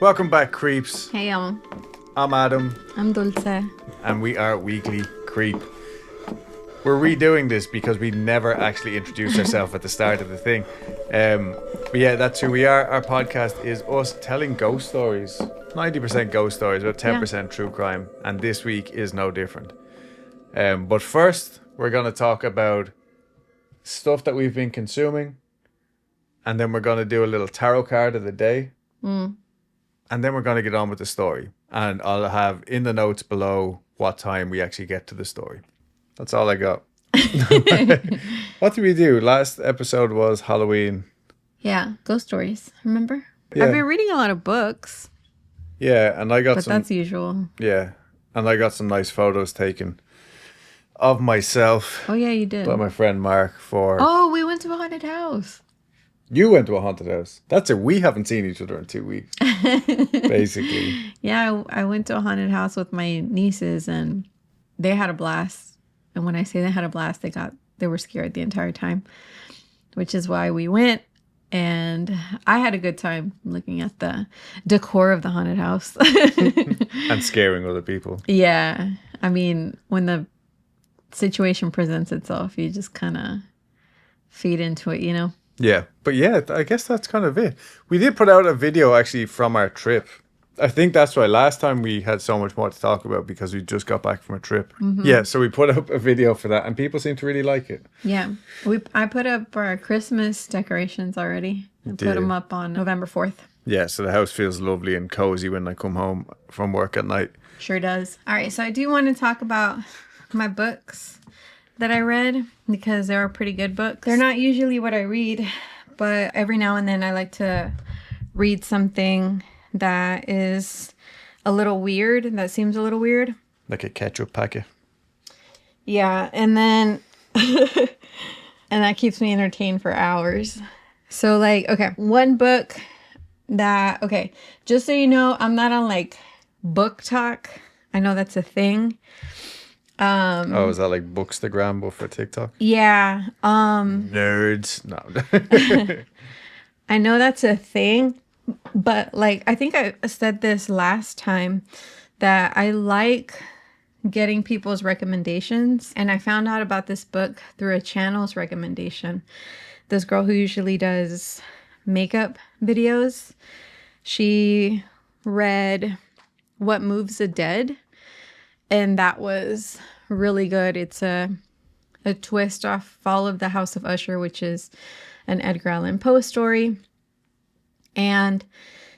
Welcome back, creeps. Hey, y'all. I'm Adam. I'm Dulce. And we are Weekly Creep. We're redoing this because we never actually introduced ourselves at the start of the thing. But yeah, that's who we are. Our podcast is us telling ghost stories. 90% ghost stories, about 10% true crime. And this week is no different. But first, we're going to talk about stuff that we've been consuming. And then we're going to do a little tarot card of the day. And then we're going to get on with the story. And I'll have in the notes below what time we actually get to the story. That's all I got. What did we do? Last episode was Halloween. Yeah, ghost stories. Remember? Yeah. I've been reading a lot of books. Yeah, and I got but that's usual. Yeah, and I got some nice photos taken of myself. Oh, yeah, you did. By my friend Mark for... Oh, we went to a haunted house. You went to a haunted house. That's it. We haven't seen each other in 2 weeks, basically. Yeah, I went to a haunted house with my nieces, and they had a blast. And when I say they had a blast, they were scared the entire time, which is why we went. And I had a good time looking at the decor of the haunted house. And scaring other people. Yeah. I mean, when the situation presents itself, you just kind of feed into it, you know? Yeah. But yeah, I guess that's kind of it. We did put out a video actually from our trip. I think that's why last time we had so much more to talk about because we just got back from a trip. Mm-hmm. Yeah, so we put up a video for that and people seem to really like it. Yeah. I put up our Christmas decorations already. I put them up on November 4th. Yeah, so the house feels lovely and cozy when I come home from work at night. Sure does. All right, so I do want to talk about my books that I read because they are pretty good books. They're not usually what I read, but every now and then I like to read something that is a little weird, that seems a little weird. Like a ketchup packet. Yeah, and then, and that keeps me entertained for hours. So like, okay, one book that, okay, just so you know, I'm not on like book talk. I know that's a thing. Oh, is that like Bookstagram but for TikTok? Yeah. Nerds. No. I know that's a thing. But like, I think I said this last time that I like getting people's recommendations. And I found out about this book through a channel's recommendation. This girl who usually does makeup videos, she read What Moves the Dead. And that was really good. It's a twist off Fall of the House of Usher, which is an Edgar Allan Poe story. And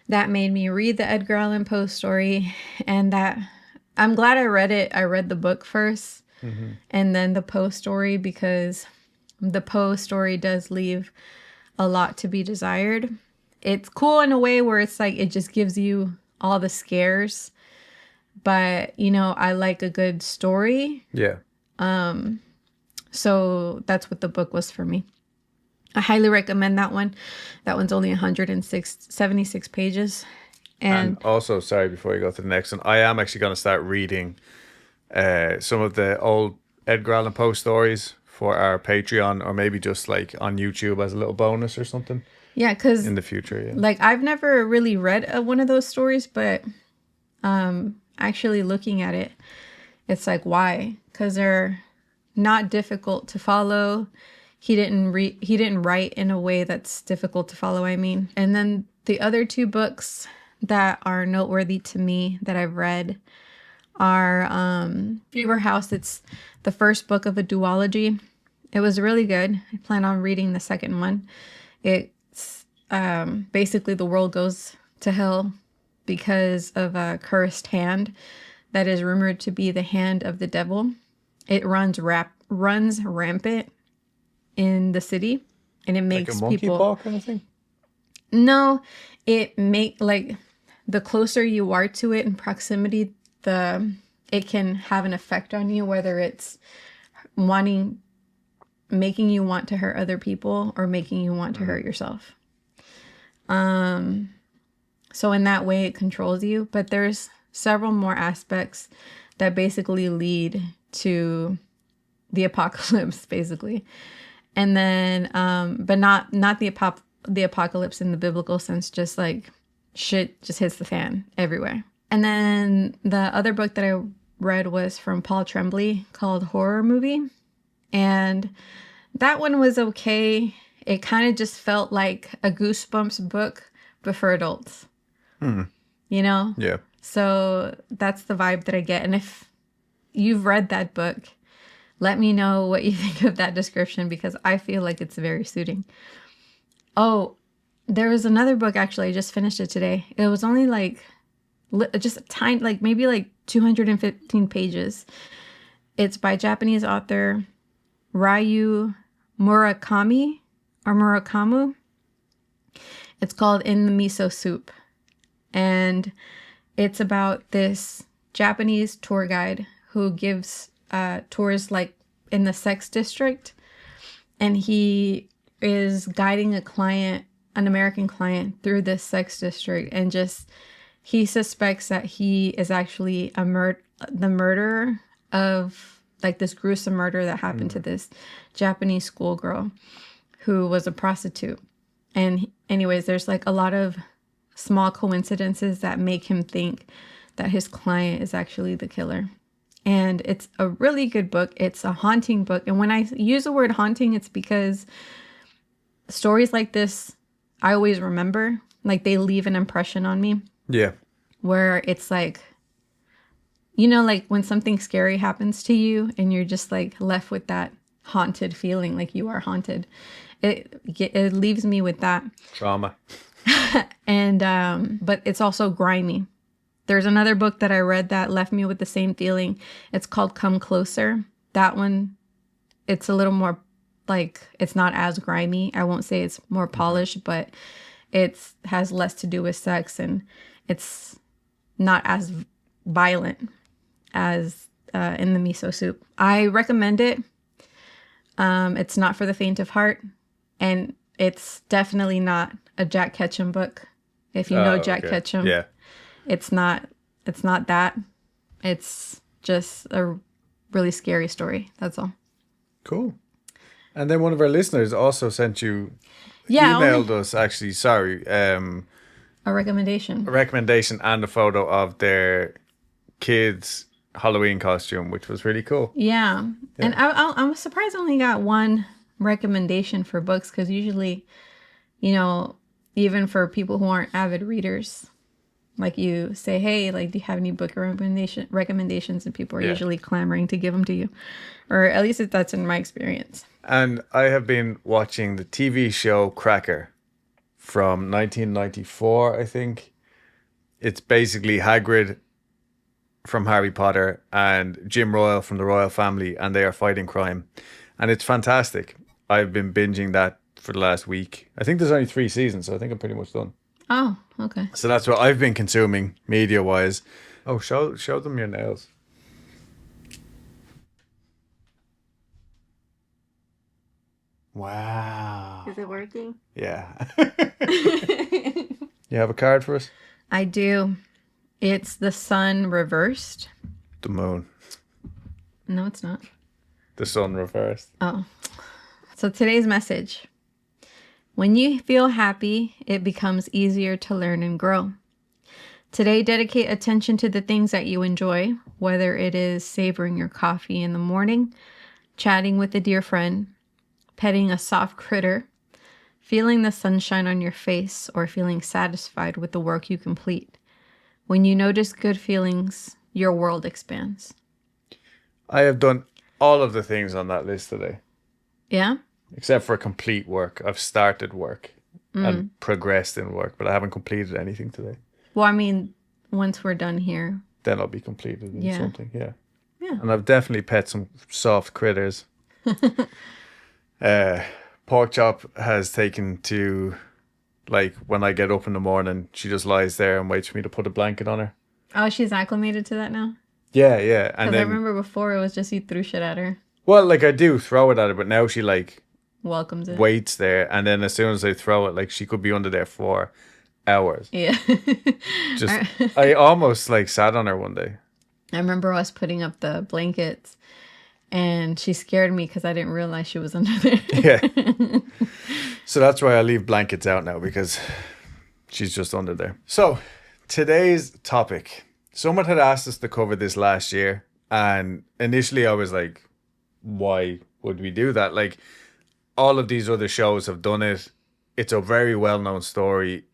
that made me read the Edgar Allan Poe story. And that I'm glad I read it. I read the book first and then the Poe story, because the Poe story does leave a lot to be desired. It's cool in a way where it's like it just gives you all the scares. But, you know, I like a good story. Yeah. So that's what the book was for me. I highly recommend that one. That one's only 76 pages. And also, sorry, before you go to the next one, I am actually going to start reading some of the old Edgar Allan Poe stories for our Patreon, or maybe just like on YouTube as a little bonus or something. Yeah, because in the future, yeah. Like I've never really read one of those stories, but actually looking at it, it's like, why? Because they're not difficult to follow. He didn't write in a way that's difficult to follow, I mean. And then the other two books that are noteworthy to me that I've read are Fever House. It's the first book of a duology. It was really good. I plan on reading the second one. It's basically the world goes to hell because of a cursed hand that is rumored to be the hand of the devil. It runs rampant in the city, and it makes like a monkey people paw kind of thing. No, like the closer you are to it in proximity, it can have an effect on you, whether it's making you want to hurt other people or making you want to hurt yourself. So in that way it controls you, but there's several more aspects that basically lead to the apocalypse, basically. And then, but not the apocalypse in the biblical sense, just like shit just hits the fan everywhere. And then the other book that I read was from Paul Tremblay called Horror Movie. And that one was okay. It kind of just felt like a Goosebumps book, but for adults. You know? Yeah. So that's the vibe that I get. And if you've read that book, let me know what you think of that description, because I feel like it's very suiting. Oh, there was another book, actually. I just finished it today. It was only like just a tiny, like maybe like 215 pages. It's by Japanese author Ryu Murakami or Murakamu. It's called In the Miso Soup. And it's about this Japanese tour guide who gives tours like in the sex district. And he is guiding a client, an American client, through this sex district. And just, he suspects that he is actually the murderer of like this gruesome murder that happened to this Japanese schoolgirl who was a prostitute. And anyways, there's like a lot of small coincidences that make him think that his client is actually the killer. And it's a really good book. It's a haunting book. And when I use the word haunting, it's because stories like this, I always remember. Like, they leave an impression on me. Yeah. Where it's like, you know, like when something scary happens to you and you're just like left with that haunted feeling, like you are haunted. It leaves me with that. Trauma. And, but it's also grimy. There's another book that I read that left me with the same feeling. It's called Come Closer. That one, it's a little more like, it's not as grimy. I won't say it's more polished, but it has less to do with sex, and it's not as violent as In the Miso Soup. I recommend it. It's not for the faint of heart, and it's definitely not a Jack Ketchum book. If you know Jack Ketchum, yeah. It's not that. It's just a really scary story. That's all. Cool. And then one of our listeners also sent you, emailed us actually, a recommendation. a recommendation and a photo of their kids' Halloween costume, which was really cool. Yeah. And I'm surprised I only got one recommendation for books, because usually, you know, even for people who aren't avid readers, like you say, hey, like, do you have any book recommendations? And people are usually clamoring to give them to you. Or at least that's in my experience. And I have been watching the TV show Cracker from 1994, I think. It's basically Hagrid from Harry Potter and Jim Royal from the Royal Family, and they are fighting crime. And it's fantastic. I've been binging that for the last week. I think there's only 3 seasons, so I think I'm pretty much done. Oh, okay. So that's what I've been consuming media-wise. Oh, show them your nails. Wow. Is it working? Yeah. You have a card for us? I do. It's the sun reversed. The moon. No, it's not. The sun reversed. Oh. So today's message. When you feel happy, it becomes easier to learn and grow. Today, dedicate attention to the things that you enjoy, whether it is savoring your coffee in the morning, chatting with a dear friend, petting a soft critter, feeling the sunshine on your face, or feeling satisfied with the work you complete. When you notice good feelings, your world expands. I have done all of the things on that list today. Yeah? Except for complete work. I've started work and progressed in work, but I haven't completed anything today. Well, I mean, once we're done here. Then I'll be completed in something, yeah. And I've definitely pet some soft critters. Pork Chop has taken to, like, when I get up in the morning, she just lies there and waits for me to put a blanket on her. Oh, she's acclimated to that now? Yeah, yeah. Because I remember before it was just you threw shit at her. Well, like, I do throw it at her, but now she, like, welcomes it. Waits there, and then as soon as I throw it, like, she could be under there for hours. Yeah. I almost, like, sat on her one day. I remember us putting up the blankets, and she scared me because I didn't realize she was under there. Yeah. So that's why I leave blankets out now, because She's just under there. So, today's topic. Someone had asked us to cover this last year. And initially I was like, why would we do that? Like, all of these other shows have done it. It's a very well-known story.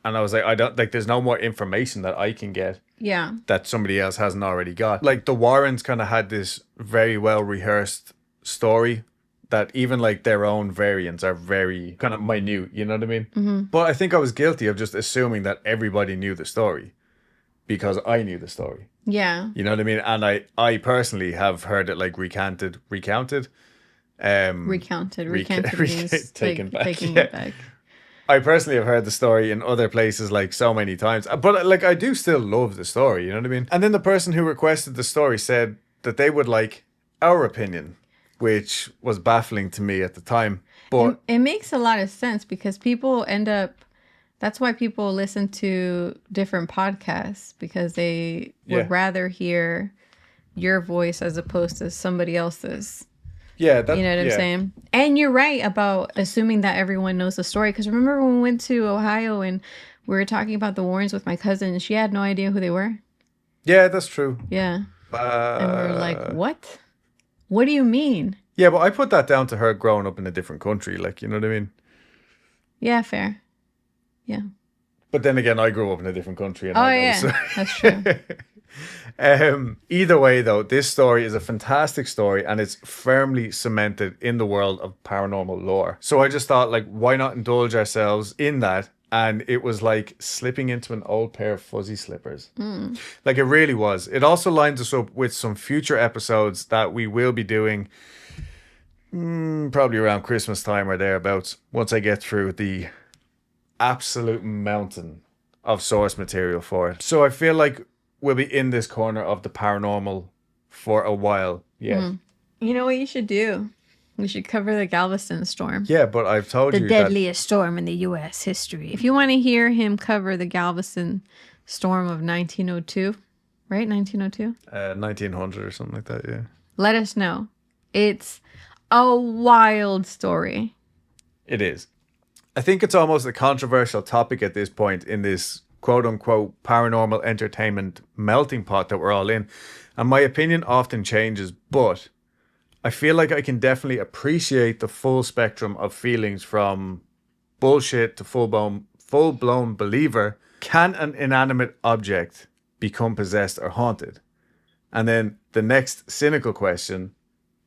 And I was like, I don't like, there's no more information that I can get. Yeah. That somebody else hasn't already got. Like, the Warrens kind of had this very well rehearsed story that even like their own variants are very kind of minute, you know what I mean? Mm-hmm. But I think I was guilty of just assuming that everybody knew the story because I knew the story. Yeah. You know what I mean? And I personally have heard it like recounted. Recounted means taken back. Taking Yeah. it back. I personally have heard the story in other places like so many times. But like I do still love the story, you know what I mean? And then the person who requested the story said that they would like our opinion, which was baffling to me at the time. But It makes a lot of sense because people end up, that's why people listen to different podcasts because they would rather hear your voice as opposed to somebody else's. yeah, You know what I'm saying? And you're right about assuming that everyone knows the story. Because remember when we went to Ohio and we were talking about the Warrens with my cousin and she had no idea who they were? Yeah, that's true. Yeah. And we were like, what? What do you mean? Yeah, but I put that down to her growing up in a different country, like, you know what I mean? Yeah, fair. Yeah. But then again, I grew up in a different country. And Oh, I know, yeah. so- That's true. Either way, though, this story is a fantastic story and it's firmly cemented in the world of paranormal lore. So I just thought, like, why not indulge ourselves in that? And it was like slipping into an old pair of fuzzy slippers. Like, it really was. It also lines us up with some future episodes that we will be doing probably around Christmas time or thereabouts, once I get through the absolute mountain of source material for it. So I feel like we'll be in this corner of the paranormal for a while. Yeah. You know what you should do? We should cover the Galveston storm. Yeah, but I've told The you deadliest storm in the U.S. history. If you want to hear him cover the Galveston storm of 1902, right? 1902? 1900 or something like that, yeah. Let us know. It's a wild story. It is. I think it's almost a controversial topic at this point in this quote-unquote paranormal entertainment melting pot that we're all in. And my opinion often changes, but I feel like I can definitely appreciate the full spectrum of feelings from bullshit to full-blown believer. Can an inanimate object become possessed or haunted? And then the next cynical question,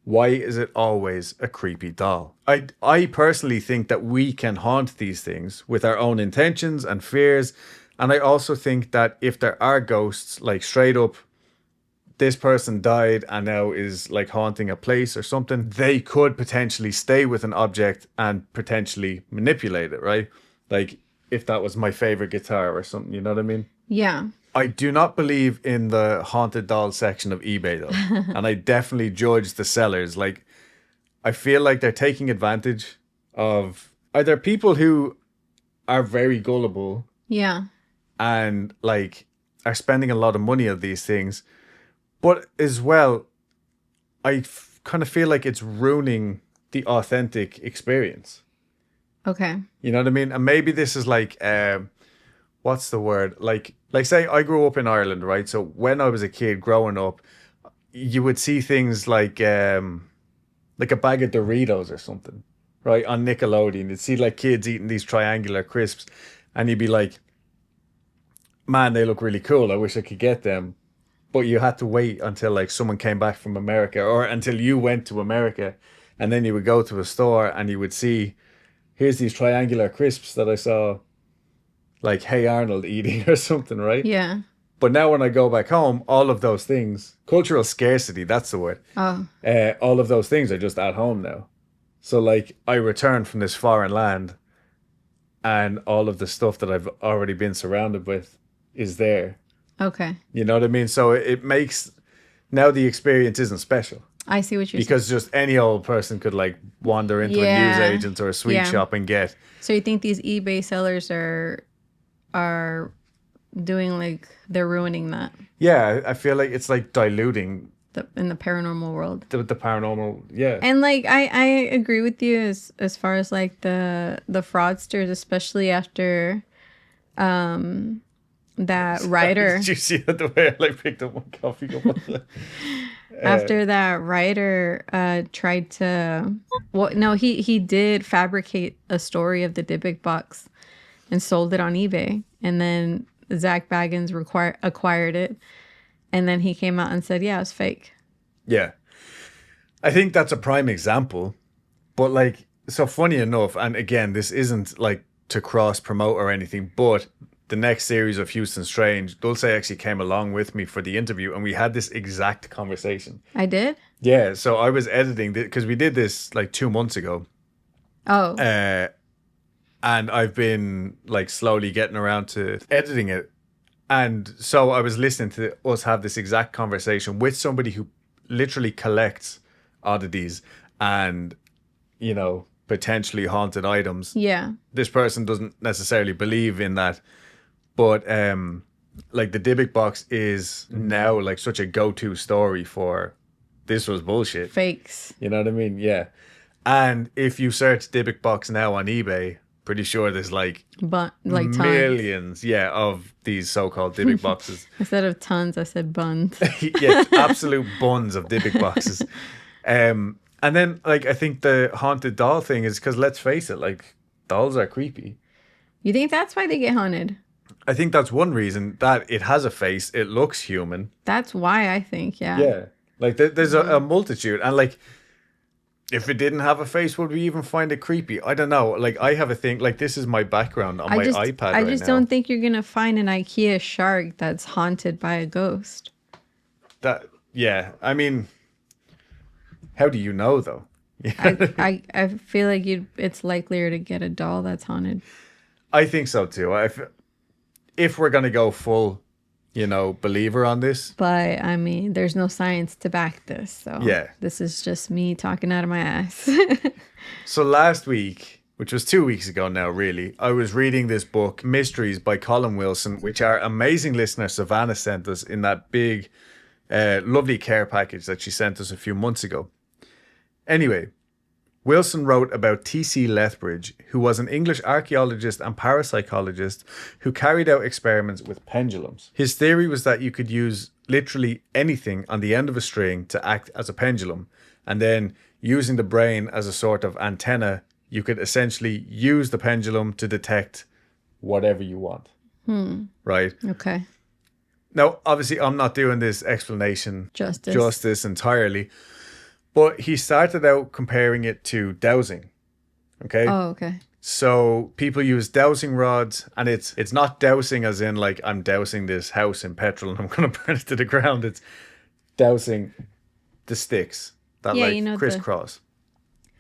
why is it always a creepy doll? I personally think that we can haunt these things with our own intentions and fears. And I also think that if there are ghosts, like straight up, this person died and now is like haunting a place or something, they could potentially stay with an object and potentially manipulate it, right? Like if that was my favorite guitar or something, you know what I mean? Yeah. I do not believe in the haunted doll section of eBay though. And I definitely judge the sellers. Like, I feel like they're taking advantage of either people who are very gullible Yeah. and like are spending a lot of money on these things. But as well, I kind of feel like it's ruining the authentic experience. Okay. You know what I mean? And maybe this is like, what's the word? Like say I grew up in Ireland, right? So when I was a kid growing up, you would see things like a bag of Doritos or something, right? On Nickelodeon. You'd see like kids eating these triangular crisps and you'd be like, man, they look really cool. I wish I could get them. But you had to wait until like someone came back from America or until you went to America. And then you would go to a store and you would see, here's these triangular crisps that I saw like Hey Arnold eating or something, right? Yeah. But now when I go back home, all of those things, cultural scarcity, that's the word. Oh. All of those things are just at home now. So like I return from this foreign land and all of the stuff that I've already been surrounded with is there. Okay. You know what I mean? So it makes, now the experience isn't special. I see what you're saying. Because just any old person could like wander into a newsagent or a sweet shop and get. So you think these eBay sellers are doing like, they're ruining that? Yeah, I feel like it's like diluting In the paranormal world. the paranormal, yeah. And like I agree with you as far as like the fraudsters, especially after That writer. Did you see the way I like picked up one coffee cup? After that writer tried to, well, no, he did fabricate a story of the Dybbuk box and sold it on eBay, and then Zach Baggins acquired it, and then he came out and said, "Yeah, it was fake." Yeah, I think that's a prime example. But like, so funny enough, and again, this isn't like to cross promote or anything, but the next series of Houston Strange, Dulce actually came along with me for the interview, and we had this exact conversation. I did? Yeah, so I was editing because we did this like 2 months ago. Oh. And I've been like slowly getting around to editing it. And so I was listening to us have this exact conversation with somebody who literally collects oddities and, you know, potentially haunted items. Yeah. This person doesn't necessarily believe in that. But like the Dybbuk box is now like such a go-to story for this was bullshit. Fakes. You know what I mean? Yeah. And if you search Dybbuk box now on eBay, pretty sure there's like millions, of these so-called Dybbuk boxes. Instead of tons, I said buns. Yeah, absolute buns of Dybbuk boxes. And then like I think the haunted doll thing is because let's face it, like dolls are creepy. You think that's why they get haunted? I think that's one reason, that it has a face, it looks human. That's why I think, yeah. Yeah. Like there's a multitude, and like if it didn't have a face, would we even find it creepy? I don't know. Like I have a thing, like this is my background on my iPad I just don't think you're going to find an IKEA shark that's haunted by a ghost. Yeah. I mean, how do you know though? I feel like it's likelier to get a doll that's haunted. I think so too. If we're going to go full, you know, believer on this. But I mean, there's no science to back this. So yeah, this is just me talking out of my ass. So last week, which was 2 weeks ago now, really, I was reading this book, Mysteries by Colin Wilson, which our amazing listener Savannah sent us in that big, lovely care package that she sent us a few months ago. Anyway, Wilson wrote about T.C. Lethbridge, who was an English archaeologist and parapsychologist who carried out experiments with pendulums. His theory was that you could use literally anything on the end of a string to act as a pendulum, and then using the brain as a sort of antenna, you could essentially use the pendulum to detect whatever you want. Right? Okay. Now, obviously, I'm not doing this explanation justice entirely. But he started out comparing it to dowsing. Okay? Oh, okay. So people use dowsing rods, and it's not dowsing as in like I'm dousing this house in petrol and I'm going to burn it to the ground. It's dowsing the sticks that crisscross.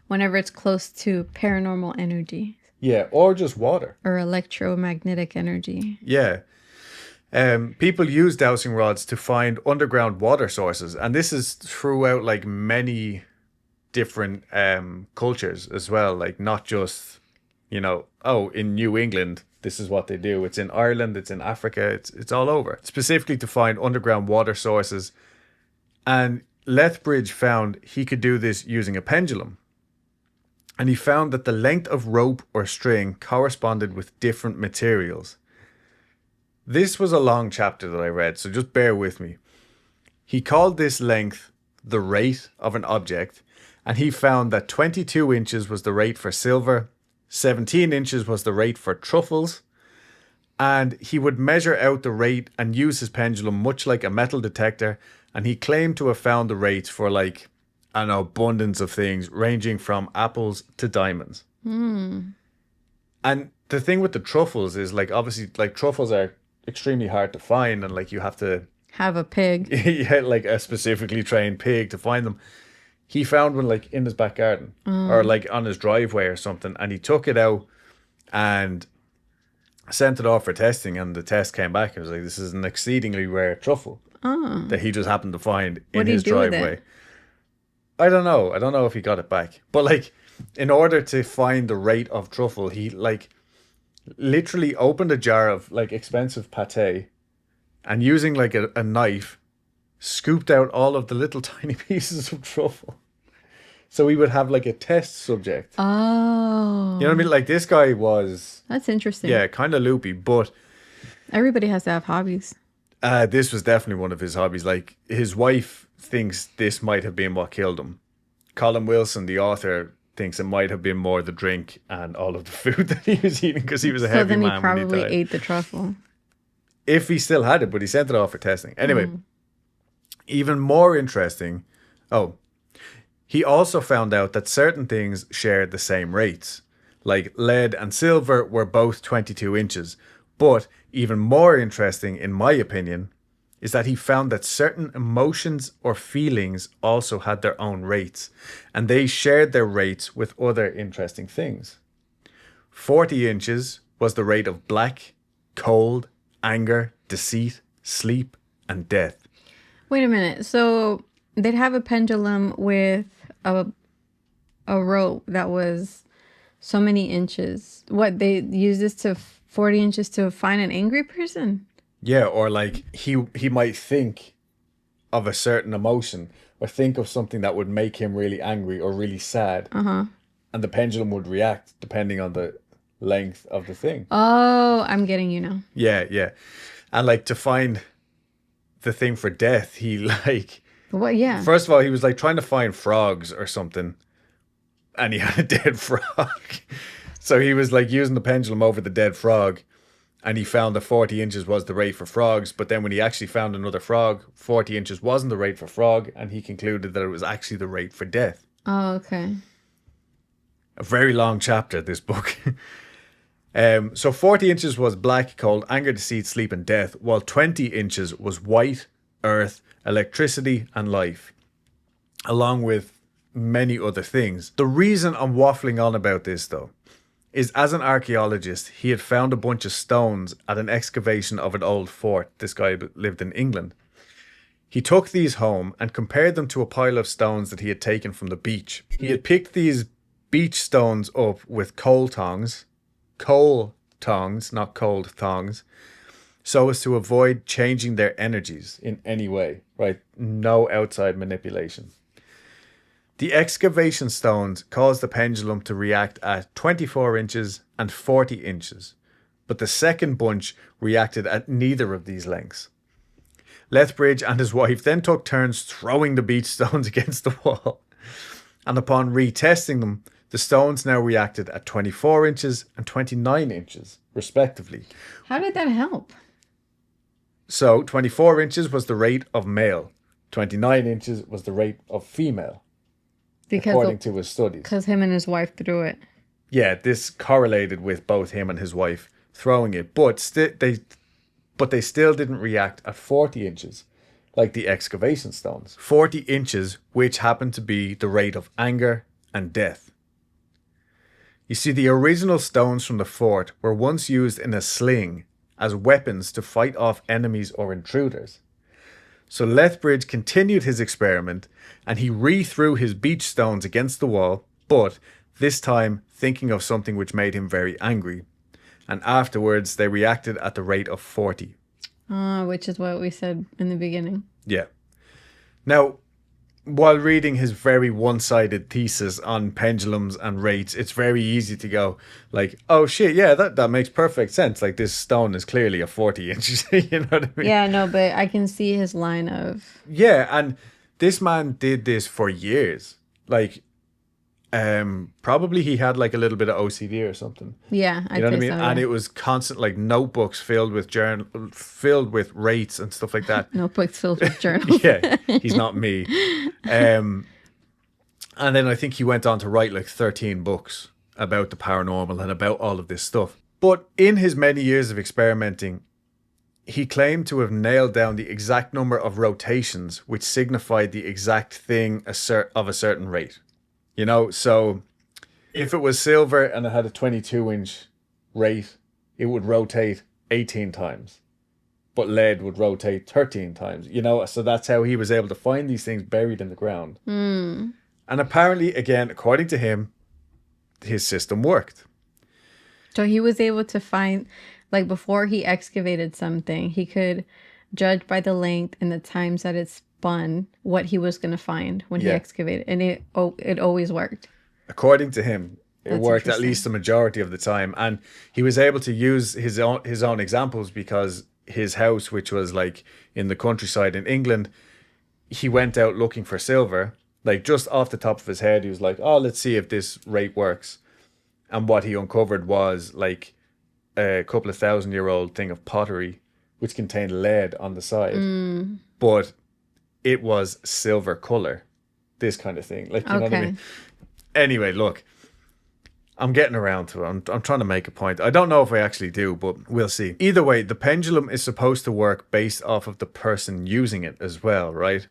Whenever it's close to paranormal energy. Yeah, or just water. Or electromagnetic energy. Yeah. People use dowsing rods to find underground water sources, and this is throughout like many different cultures as well, like not just, you know, in New England this is what they do. It's in Ireland, it's in Africa, it's all over, specifically to find underground water sources. And Lethbridge found he could do this using a pendulum, and he found that the length of rope or string corresponded with different materials. This was a long chapter that I read, so just bear with me. He called this length the rate of an object, and he found that 22 inches was the rate for silver, 17 inches was the rate for truffles, and he would measure out the rate and use his pendulum much like a metal detector, and he claimed to have found the rates for like an abundance of things, ranging from apples to diamonds. And the thing with the truffles is, like, obviously, like, truffles are extremely hard to find, and like you have to have a pig. Yeah, like a specifically trained pig to find them. He found one like in his back garden or like on his driveway or something, and he took it out and sent it off for testing, and the test came back. It was like, this is an exceedingly rare truffle that he just happened to find in his driveway. I don't know if he got it back, but like in order to find the rate of truffle, he like literally opened a jar of like expensive pate, and using like a knife scooped out all of the little tiny pieces of truffle. So we would have like a test subject. Oh. You know what I mean? Like this guy was, That's interesting. yeah, kind of loopy, but Everybody has to have hobbies. this was definitely one of his hobbies. Like his wife thinks this might have been what killed him. Colin Wilson, the author, thinks it might have been more the drink and all of the food that he was eating because he was a So heavy then he man when he probably died. ate the truffle. If he still had it, but he sent it off for testing. Anyway, even more interesting. Oh, he also found out that certain things shared the same rates. Like lead and silver were both 22 inches. But even more interesting, in my opinion, is that he found that certain emotions or feelings also had their own rates, and they shared their rates with other interesting things. 40 inches was the rate of black, cold, anger, deceit, sleep, and death. Wait a minute. So they'd have a pendulum with a rope that was so many inches. What, they use this to 40 inches to find an angry person? Yeah, or like he might think of a certain emotion or think of something that would make him really angry or really sad. Uh-huh. And the pendulum would react depending on the length of the thing. Oh, I'm getting you now. Yeah, yeah. And like to find the thing for death, he like What? Yeah. first of all, he was like trying to find frogs or something, and he had a dead frog. So he was like using the pendulum over the dead frog, and he found that 40 inches was the rate for frogs. But then when he actually found another frog, 40 inches wasn't the rate for frog, and he concluded that it was actually the rate for death. Oh, okay. A very long chapter, this book. So 40 inches was black, cold, anger, deceit, sleep, and death, while 20 inches was white, earth, electricity, and life, along with many other things. The reason I'm waffling on about this, though, is as an archaeologist, he had found a bunch of stones at an excavation of an old fort. This guy lived in England. He took these home and compared them to a pile of stones that he had taken from the beach. He had picked these beach stones up with coal tongs, not cold thongs, so as to avoid changing their energies in any way, right? No outside manipulation. The excavation stones caused the pendulum to react at 24 inches and 40 inches, but the second bunch reacted at neither of these lengths. Lethbridge and his wife then took turns throwing the beach stones against the wall, and upon retesting them, the stones now reacted at 24 inches and 29 inches, respectively. How did that help? So 24 inches was the rate of male, 29 inches was the rate of female, according to his studies. Because him and his wife threw it. Yeah, this correlated with both him and his wife throwing it, but they still didn't react at 40 inches, like the excavation stones. 40 inches, which happened to be the rate of anger and death. You see, the original stones from the fort were once used in a sling as weapons to fight off enemies or intruders. So Lethbridge continued his experiment and he re-threw his beach stones against the wall, but this time thinking of something which made him very angry. And afterwards they reacted at the rate of 40. Which is what we said in the beginning. Yeah. Now, while reading his very one-sided thesis on pendulums and rates, it's very easy to go like, oh shit, yeah, that makes perfect sense. Like this stone is clearly a 40 inches. You know what I mean? Yeah, no, but I can see his line of... Yeah, and this man did this for years. Like, probably he had like a little bit of OCD or something. Yeah, You know what I mean? So, And yeah. it was constant, like notebooks filled with rates and stuff like that. Notebooks filled with journals. Yeah, he's not me. And then I think he went on to write like 13 books about the paranormal and about all of this stuff. But in his many years of experimenting, he claimed to have nailed down the exact number of rotations which signified the exact thing of a certain rate. You know, so if it was silver and it had a 22-inch rate, it would rotate 18 times. But lead would rotate 13 times, you know? So that's how he was able to find these things buried in the ground. And apparently, again, according to him, his system worked. So he was able to find, like before he excavated something, he could judge by the length and the times that it's spun what he was going to find when he Yeah. excavated. And it always worked. According to him, it That's worked at interesting. least the majority of the time. And he was able to use his own examples because his house, which was like in the countryside in England, he went out looking for silver. Like just off the top of his head, he was like, oh, let's see if this rate works. And what he uncovered was like a couple of 1,000-year-old thing of pottery, which contained lead on the side. But it was silver color, this kind of thing. Like, you know what I mean? Anyway, look, I'm getting around to it. I'm trying to make a point. I don't know if I actually do, but we'll see. Either way, the pendulum is supposed to work based off of the person using it as well, right?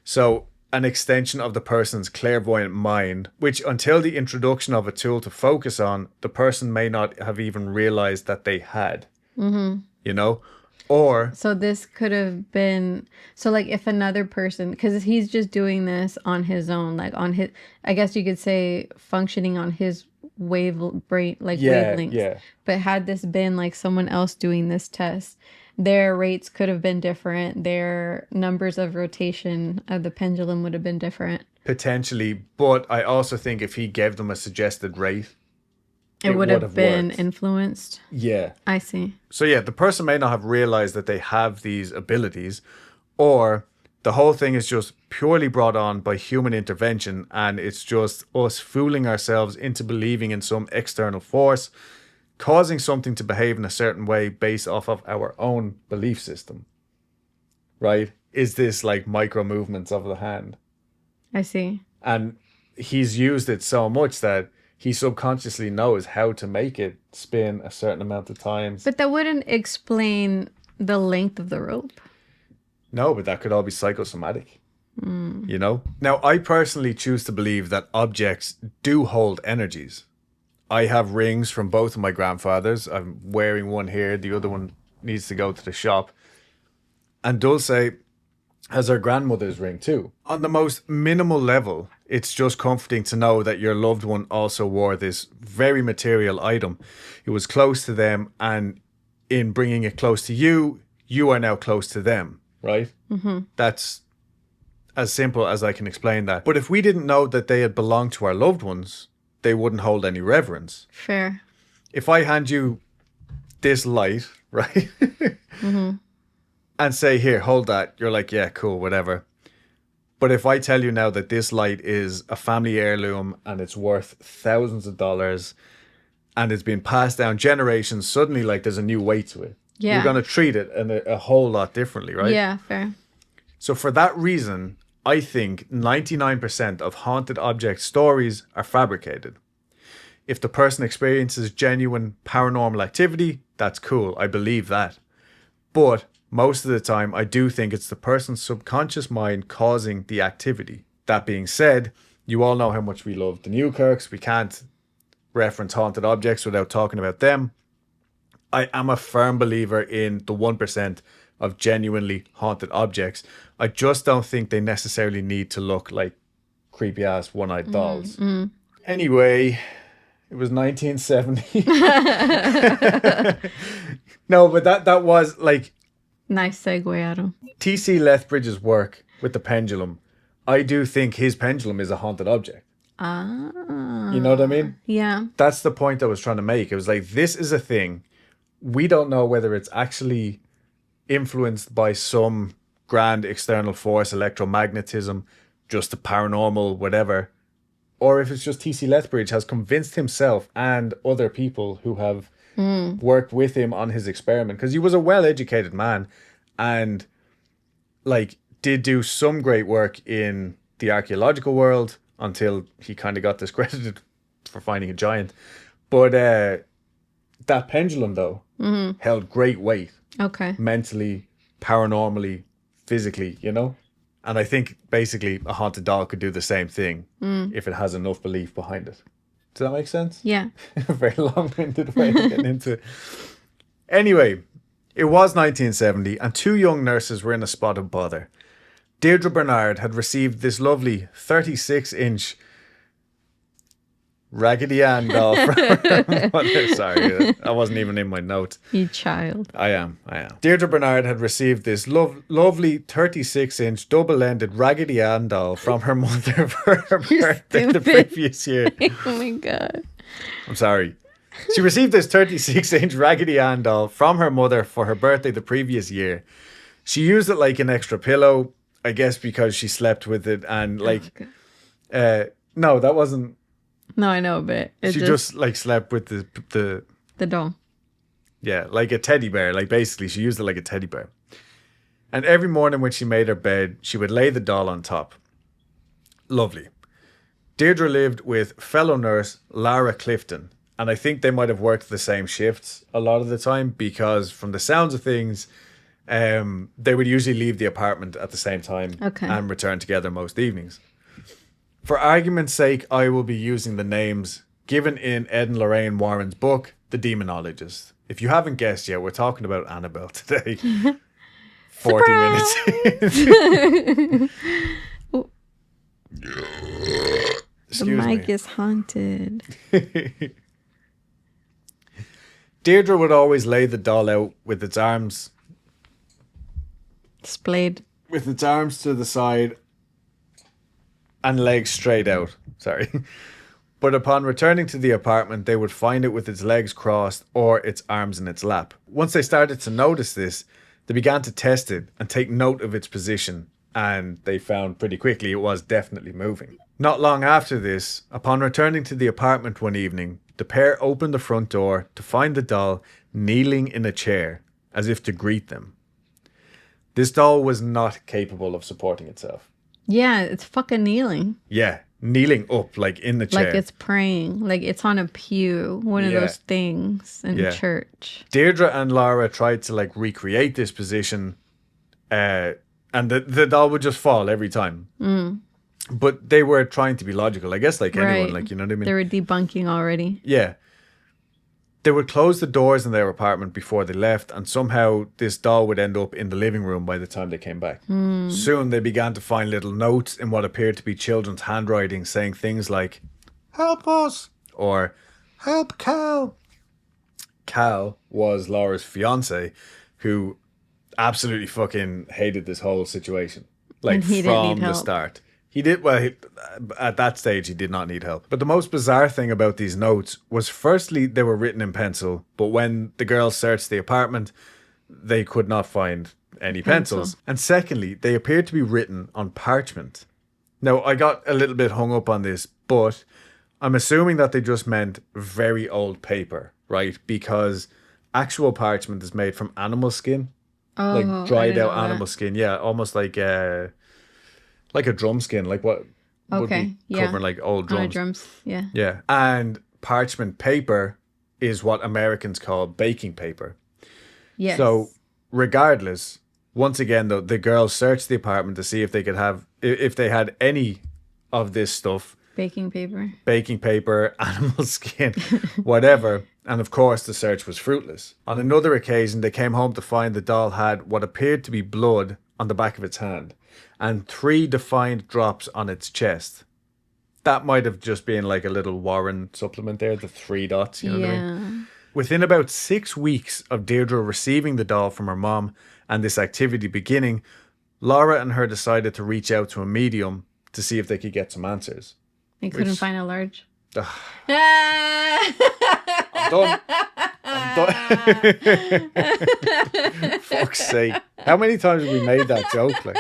So an extension of the person's clairvoyant mind, which until the introduction of a tool to focus on, the person may not have even realized that they had. You know? Or So this could have been, so like if another person, because he's just doing this on his own, like on his, I guess you could say functioning on his wavelengths. yeah. But had this been like someone else doing this test, their rates could have been different. Their numbers of rotation of the pendulum would have been different. potentially, but I also think if he gave them a suggested rate, It would have been worked. influenced. Yeah. I see. So yeah, the person may not have realized that they have these abilities, or the whole thing is just purely brought on by human intervention, and it's just us fooling ourselves into believing in some external force, causing something to behave in a certain way based off of our own belief system. Right? Is this like micro movements of the hand? I see. And he's used it so much that he subconsciously knows how to make it spin a certain amount of times. But that wouldn't explain the length of the rope. No, but that could all be psychosomatic. You know? Now, I personally choose to believe that objects do hold energies. I have rings from both of my grandfathers. I'm wearing one here. The other one needs to go to the shop. And Dulce has her grandmother's ring too. On the most minimal level, it's just comforting to know that your loved one also wore this very material item. It was close to them, and in bringing it close to you, you are now close to them, right? That's as simple as I can explain that. But if we didn't know that they had belonged to our loved ones, they wouldn't hold any reverence. Fair. If I hand you this light, right? And say, here, hold that. You're like, yeah, cool, whatever. But if I tell you now that this light is a family heirloom and it's worth thousands of dollars and it's been passed down generations, suddenly like there's a new weight to it. Yeah. You're going to treat it in a whole lot differently, right? Yeah, fair. So for that reason, I think 99% of haunted object stories are fabricated. If the person experiences genuine paranormal activity, that's cool. I believe that. But most of the time, I do think it's the person's subconscious mind causing the activity. That being said, you all know how much we love the Newkirks. We can't reference haunted objects without talking about them. I am a firm believer in the 1% of genuinely haunted objects. I just don't think they necessarily need to look like creepy ass one-eyed dolls. Anyway, it was 1970. No, but that was like Nice segue, Adam. T.C. Lethbridge's work with the pendulum. I do think his pendulum is a haunted object. Ah. You know what I mean? Yeah. That's the point I was trying to make. It was like, this is a thing. We don't know whether it's actually influenced by some grand external force, electromagnetism, just a paranormal, whatever. Or if it's just T.C. Lethbridge has convinced himself and other people who have worked with him on his experiment. Because he was a well-educated man and like did do some great work in the archaeological world until he kind of got discredited for finding a giant. But that pendulum, though, held great weight. Okay. Mentally, paranormally, physically, you know? And I think basically a haunted doll could do the same thing if it has enough belief behind it. Does that make sense? Yeah. A very long-winded way of getting into it. Anyway, it was 1970 and two young nurses were in a spot of bother. Deirdre Bernard had received this lovely 36-inch Raggedy Ann doll from her mother. Sorry, that wasn't even in my notes. You child. I am. Deirdre Bernard had received this lovely 36-inch double-ended Raggedy Ann doll from her mother for her birthday the previous year. Oh my God. I'm sorry. She received this 36-inch Raggedy Ann doll from her mother for her birthday the previous year. She used it like an extra pillow, I guess, because she slept with it. And like, no, that wasn't. No, I know, but she just like slept with the doll. Yeah, like a teddy bear. Like basically, she used it like a teddy bear. And every morning when she made her bed, she would lay the doll on top. Lovely. Deirdre lived with fellow nurse Lara Clifton. And I think they might have worked the same shifts a lot of the time because from the sounds of things, they would usually leave the apartment at the same time and return together most evenings. For argument's sake, I will be using the names given in Ed and Lorraine Warren's book, The Demonologist. If you haven't guessed yet, we're talking about Annabelle today. 40 minutes. The mic is haunted. Deirdre would always lay the doll out with its arms splayed. With its arms to the side and legs straight out. Sorry. But upon returning to the apartment, they would find it with its legs crossed or its arms in its lap. Once they started to notice this, they began to test it and take note of its position, and they found pretty quickly it was definitely moving. Not long after this, upon returning to the apartment one evening, the pair opened the front door to find the doll kneeling in a chair, as if to greet them. This doll was not capable of supporting itself. Yeah, it's fucking kneeling. Yeah, kneeling up, like in the chair. Like it's praying. Like it's on a pew. One of those things in church. Deirdre and Laura tried to like recreate this position, and the doll would just fall every time. Mm. But they were trying to be logical, I guess, like anyone, like, you know what I mean? They were debunking already. Yeah. They would close the doors in their apartment before they left, and somehow this doll would end up in the living room by the time they came back. Mm. Soon they began to find little notes in what appeared to be children's handwriting saying things like, "Help us," or "Help Cal." Cal was Laura's fiance, who absolutely fucking hated this whole situation. Like, from the start. He did, at that stage, he did not need help. But the most bizarre thing about these notes was, firstly, they were written in pencil, but when the girls searched the apartment, they could not find any pencils. And secondly, they appeared to be written on parchment. Now, I got a little bit hung up on this, but I'm assuming that they just meant very old paper, right? Because actual parchment is made from animal skin. Oh, like dried out animal skin. Yeah, almost like a drum skin, like what would be covering like old drums. Drums, yeah. Yeah. And parchment paper is what Americans call baking paper. Yes. So regardless, once again though, the girls searched the apartment to see if they could have, if they had any of this stuff. Baking paper, animal skin, whatever. And of course the search was fruitless. On another occasion, they came home to find the doll had what appeared to be blood on the back of its hand and 3 defined drops on its chest. That might have just been like a little Warren supplement there, the 3 dots, you know what I mean? Within about 6 weeks of Deirdre receiving the doll from her mom and this activity beginning, Laura and her decided to reach out to a medium to see if they could get some answers. They couldn't find a large? I'm done. Fuck's sake. How many times have we made that joke? Like?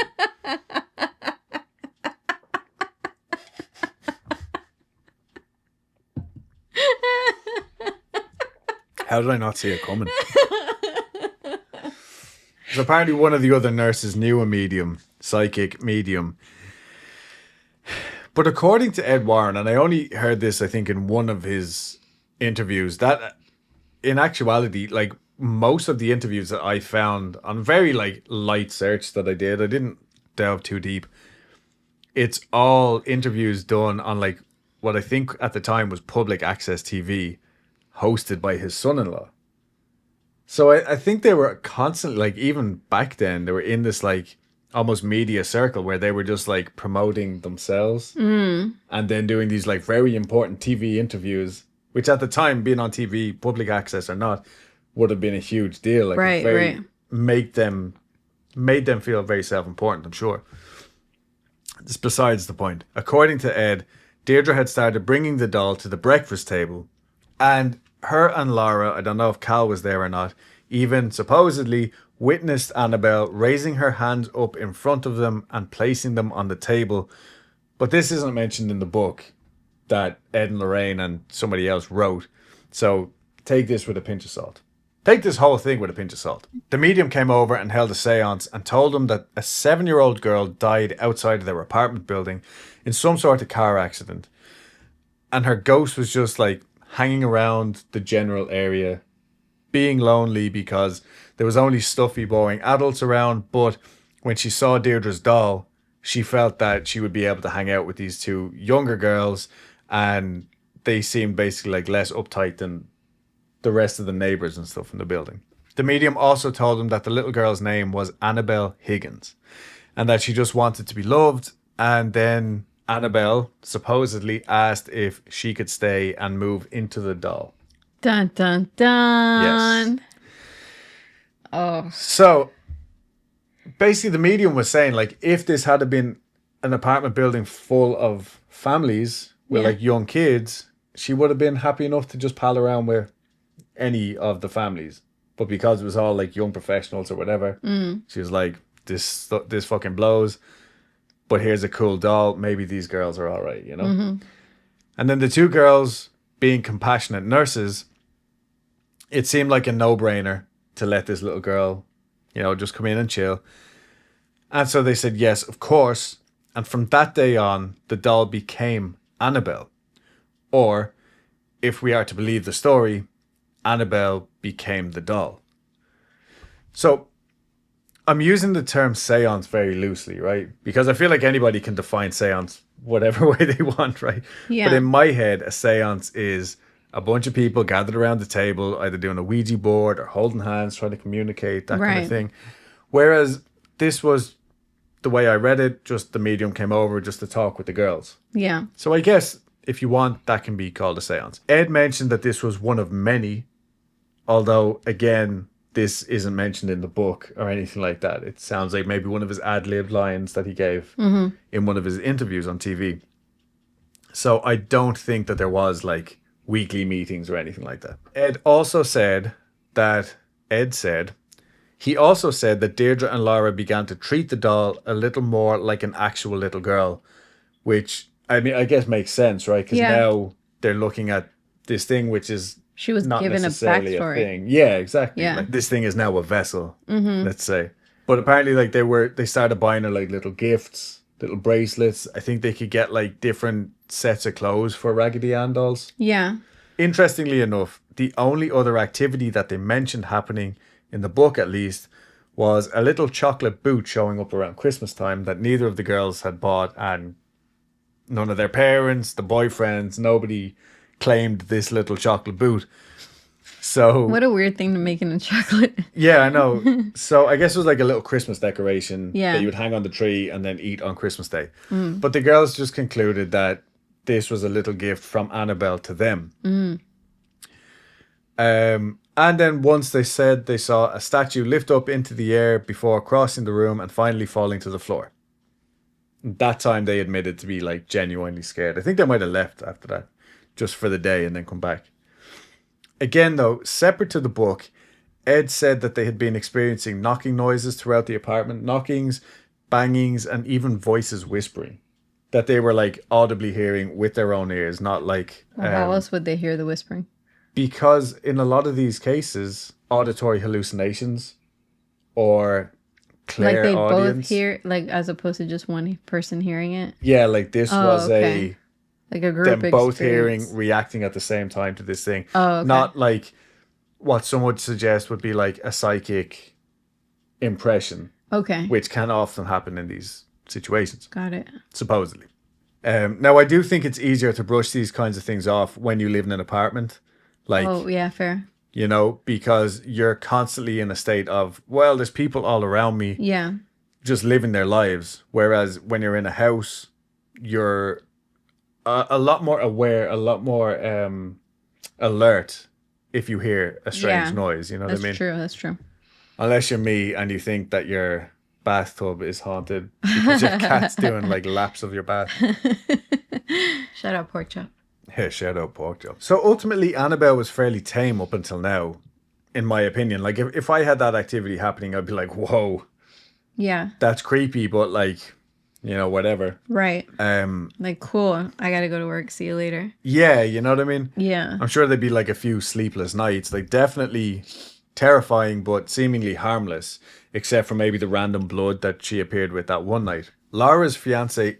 How did I not see it coming? So apparently one of the other nurses knew a medium, psychic medium. But according to Ed Warren, and I only heard this, I think, in one of his interviews, that in actuality, like most of the interviews that I found on very like light search that I didn't delve too deep. It's all interviews done on like what I think at the time was public access TV, hosted by his son-in-law. So I think they were constantly, like even back then, they were in this like almost media circle where they were just like promoting themselves and then doing these like very important TV interviews, which at the time, being on TV, public access or not, would have been a huge deal. Like Right. made them feel very self-important, I'm sure. It's besides the point. According to Ed, Deirdre had started bringing the doll to the breakfast table, and her and Laura, I don't know if Cal was there or not, even supposedly witnessed Annabelle raising her hands up in front of them and placing them on the table. But this isn't mentioned in the book that Ed and Lorraine and somebody else wrote. So take this with a pinch of salt. Take this whole thing with a pinch of salt. The medium came over and held a seance and told them that a 7-year-old girl died outside of their apartment building in some sort of car accident. And her ghost was just like hanging around the general area, being lonely because there was only stuffy, boring adults around. But when she saw Deirdre's doll, she felt that she would be able to hang out with these two younger girls, and they seemed basically like less uptight than the rest of the neighbors and stuff in the building. The medium also told them that the little girl's name was Annabelle Higgins and that she just wanted to be loved. And then Annabelle supposedly asked if she could stay and move into the doll. Dun, dun, dun. Yes. Oh. So basically the medium was saying, like, if this had been an apartment building full of families with like young kids, she would have been happy enough to just pal around with any of the families. But because it was all like young professionals or whatever, she was like, this fucking blows, but here's a cool doll, maybe these girls are all right, you know. And then the two girls, being compassionate nurses, it seemed like a no-brainer to let this little girl, you know, just come in and chill. And so they said yes, of course. And from that day on, the doll became Annabelle. Or, if we are to believe the story, Annabelle became the doll. So, I'm using the term seance very loosely, right? Because I feel like anybody can define seance whatever way they want, right? Yeah. But in my head, a seance is a bunch of people gathered around the table, either doing a Ouija board or holding hands, trying to communicate, that kind of thing. Whereas this was, the way I read it, just the medium came over just to talk with the girls. Yeah. So I guess, if you want, that can be called a seance. Ed mentioned that this was one of many, although, again, this isn't mentioned in the book or anything like that. It sounds like maybe one of his ad-lib lines that he gave in one of his interviews on TV. So I don't think that there was like weekly meetings or anything like that. Ed also said that Deirdre and Laura began to treat the doll a little more like an actual little girl, which, I mean, I guess makes sense, right? Because now they're looking at this thing which is she was not given necessarily a backstory. thing. Yeah, exactly. Yeah. Like, this thing is now a vessel, let's say. But apparently, like, they started buying her like little gifts, little bracelets. I think they could get like different sets of clothes for Raggedy Ann dolls. Yeah. Interestingly enough, the only other activity that they mentioned happening, in the book at least, was a little chocolate boot showing up around Christmas time that neither of the girls had bought, and none of their parents, the boyfriends, nobody claimed this little chocolate boot. So what a weird thing to make in a chocolate. Yeah, I know. So I guess it was like a little Christmas decoration that you would hang on the tree and then eat on Christmas Day. But the girls just concluded that this was a little gift from Annabelle to them. And then once they said they saw a statue lift up into the air before crossing the room and finally falling to the floor. That time they admitted to be like genuinely scared. I think they might have left after that, just for the day, and then come back. Again, though, separate to the book, Ed said that they had been experiencing knocking noises throughout the apartment. Knockings, bangings, and even voices whispering. That they were like audibly hearing with their own ears, not like... how else would they hear the whispering? Because in a lot of these cases, auditory hallucinations or Like they clairaudience. both hear, like, as opposed to just one person hearing it? Yeah, like this was like a group them both experience. hearing, reacting at the same time to this thing. Oh, okay. Not like what some would suggest would be like a psychic impression. Okay. Which can often happen in these situations. Got it. Supposedly. Now, I do think it's easier to brush these kinds of things off when you live in an apartment. Like, oh, yeah, fair. You know, because you're constantly in a state of, well, there's people all around me. Yeah. just living their lives. Whereas when you're in a house, you're a lot more aware, a lot more alert if you hear a strange noise. You know what I mean? That's true. That's true. Unless you're me and you think that your bathtub is haunted because your cat's doing like laps of your bath. Shout out pork chop. Yeah, shout out pork chop. So ultimately, Annabelle was fairly tame up until now, in my opinion. Like if I had that activity happening, I'd be like, whoa, Yeah. that's creepy, but like, you know, whatever. Right. Like, cool. I gotta go to work. See you later. Yeah, you know what I mean? Yeah. I'm sure there'd be like a few sleepless nights. Like definitely terrifying, but seemingly harmless, except for maybe the random blood that she appeared with that one night. Laura's fiance?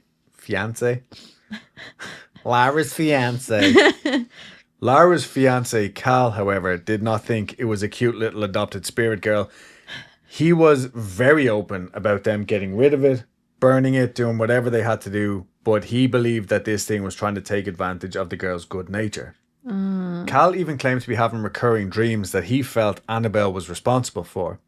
Laura's fiance, Cal, however, did not think it was a cute little adopted spirit girl. He was very open about them getting rid of it, burning it, doing whatever they had to do, but he believed that this thing was trying to take advantage of the girl's good nature. Cal even claimed to be having recurring dreams that he felt Annabelle was responsible for.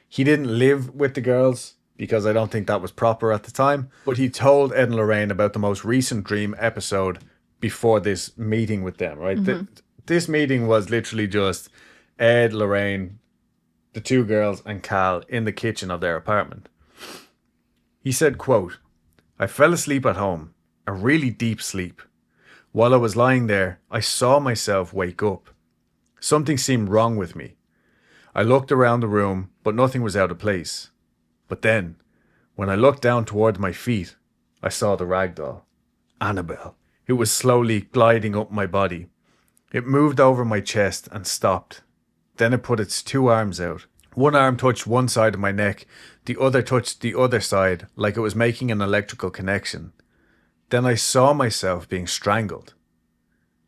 He didn't live with the girls because I don't think that was proper at the time, but he told Ed and Lorraine about the most recent dream episode before this meeting with them, right? This meeting was literally just Ed, Lorraine, the two girls, and Cal in the kitchen of their apartment. He said, quote, "I fell asleep at home, a really deep sleep. While I was lying there, I saw myself wake up. Something seemed wrong with me. I looked around the room, but nothing was out of place. But then, when I looked down toward my feet, I saw the ragdoll, Annabelle. It was slowly gliding up my body. It moved over my chest and stopped. Then it put its two arms out. One arm touched one side of my neck, the other touched the other side, like it was making an electrical connection. Then I saw myself being strangled.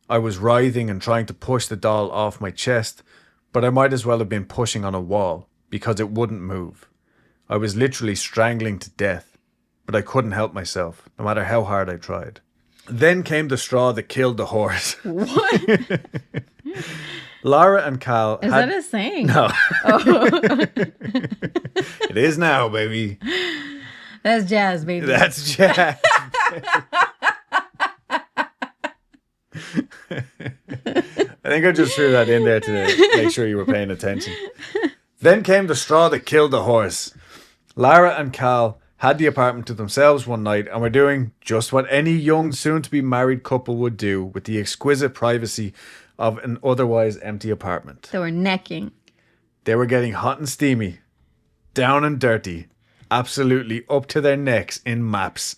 I was writhing and trying to push the doll off my chest, but I might as well have been pushing on a wall, because it wouldn't move. I was literally strangling to death, but I couldn't help myself, no matter how hard I tried. Then came the straw that killed the horse." What? Laura and Cal Is that a saying? No. Oh. It is now, baby. That's jazz, baby. That's jazz. I think I just threw that in there to make sure you were paying attention. Then came the straw that killed the horse. Lara and Cal had the apartment to themselves one night and were doing just what any young, soon-to-be married couple would do with the exquisite privacy of an otherwise empty apartment. They were necking. They were getting hot and steamy, down and dirty, absolutely up to their necks in maps.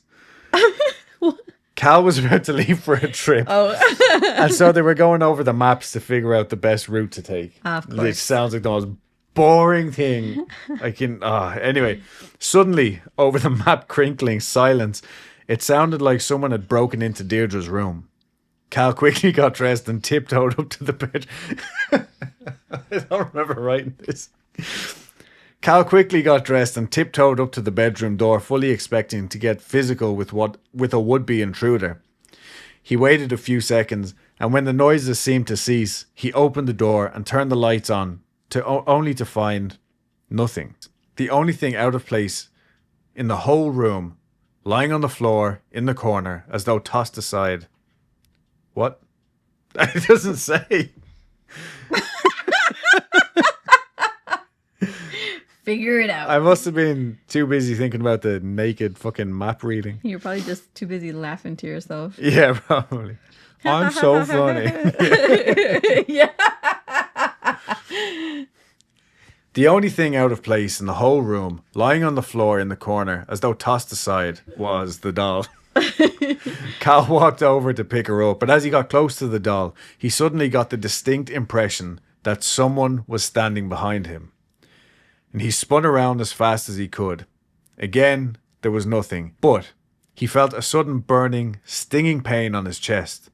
Cal was about to leave for a trip. Oh. And so they were going over the maps to figure out the best route to take. Of course. It sounds like the most boring thing I can... Anyway, suddenly, over the map crinkling silence, it sounded like someone had broken into Deirdre's room. Cal quickly got dressed and tiptoed up to the bed. I don't remember writing this. Cal quickly got dressed and tiptoed up to the bedroom door, fully expecting to get physical with a would-be intruder. He waited a few seconds, and when the noises seemed to cease, he opened the door and turned the lights on, only to find nothing. The only thing out of place in the whole room, lying on the floor in the corner, as though tossed aside. What? It doesn't say. Figure it out. I must have been too busy thinking about the naked fucking map reading. You're probably just too busy laughing to yourself. Yeah, probably. I'm so funny. Yeah. The only thing out of place in the whole room, lying on the floor in the corner, as though tossed aside, was the doll. Cal walked over to pick her up, but as he got close to the doll, he suddenly got the distinct impression that someone was standing behind him. And he spun around as fast as he could. Again, there was nothing, but he felt a sudden burning, stinging pain on his chest.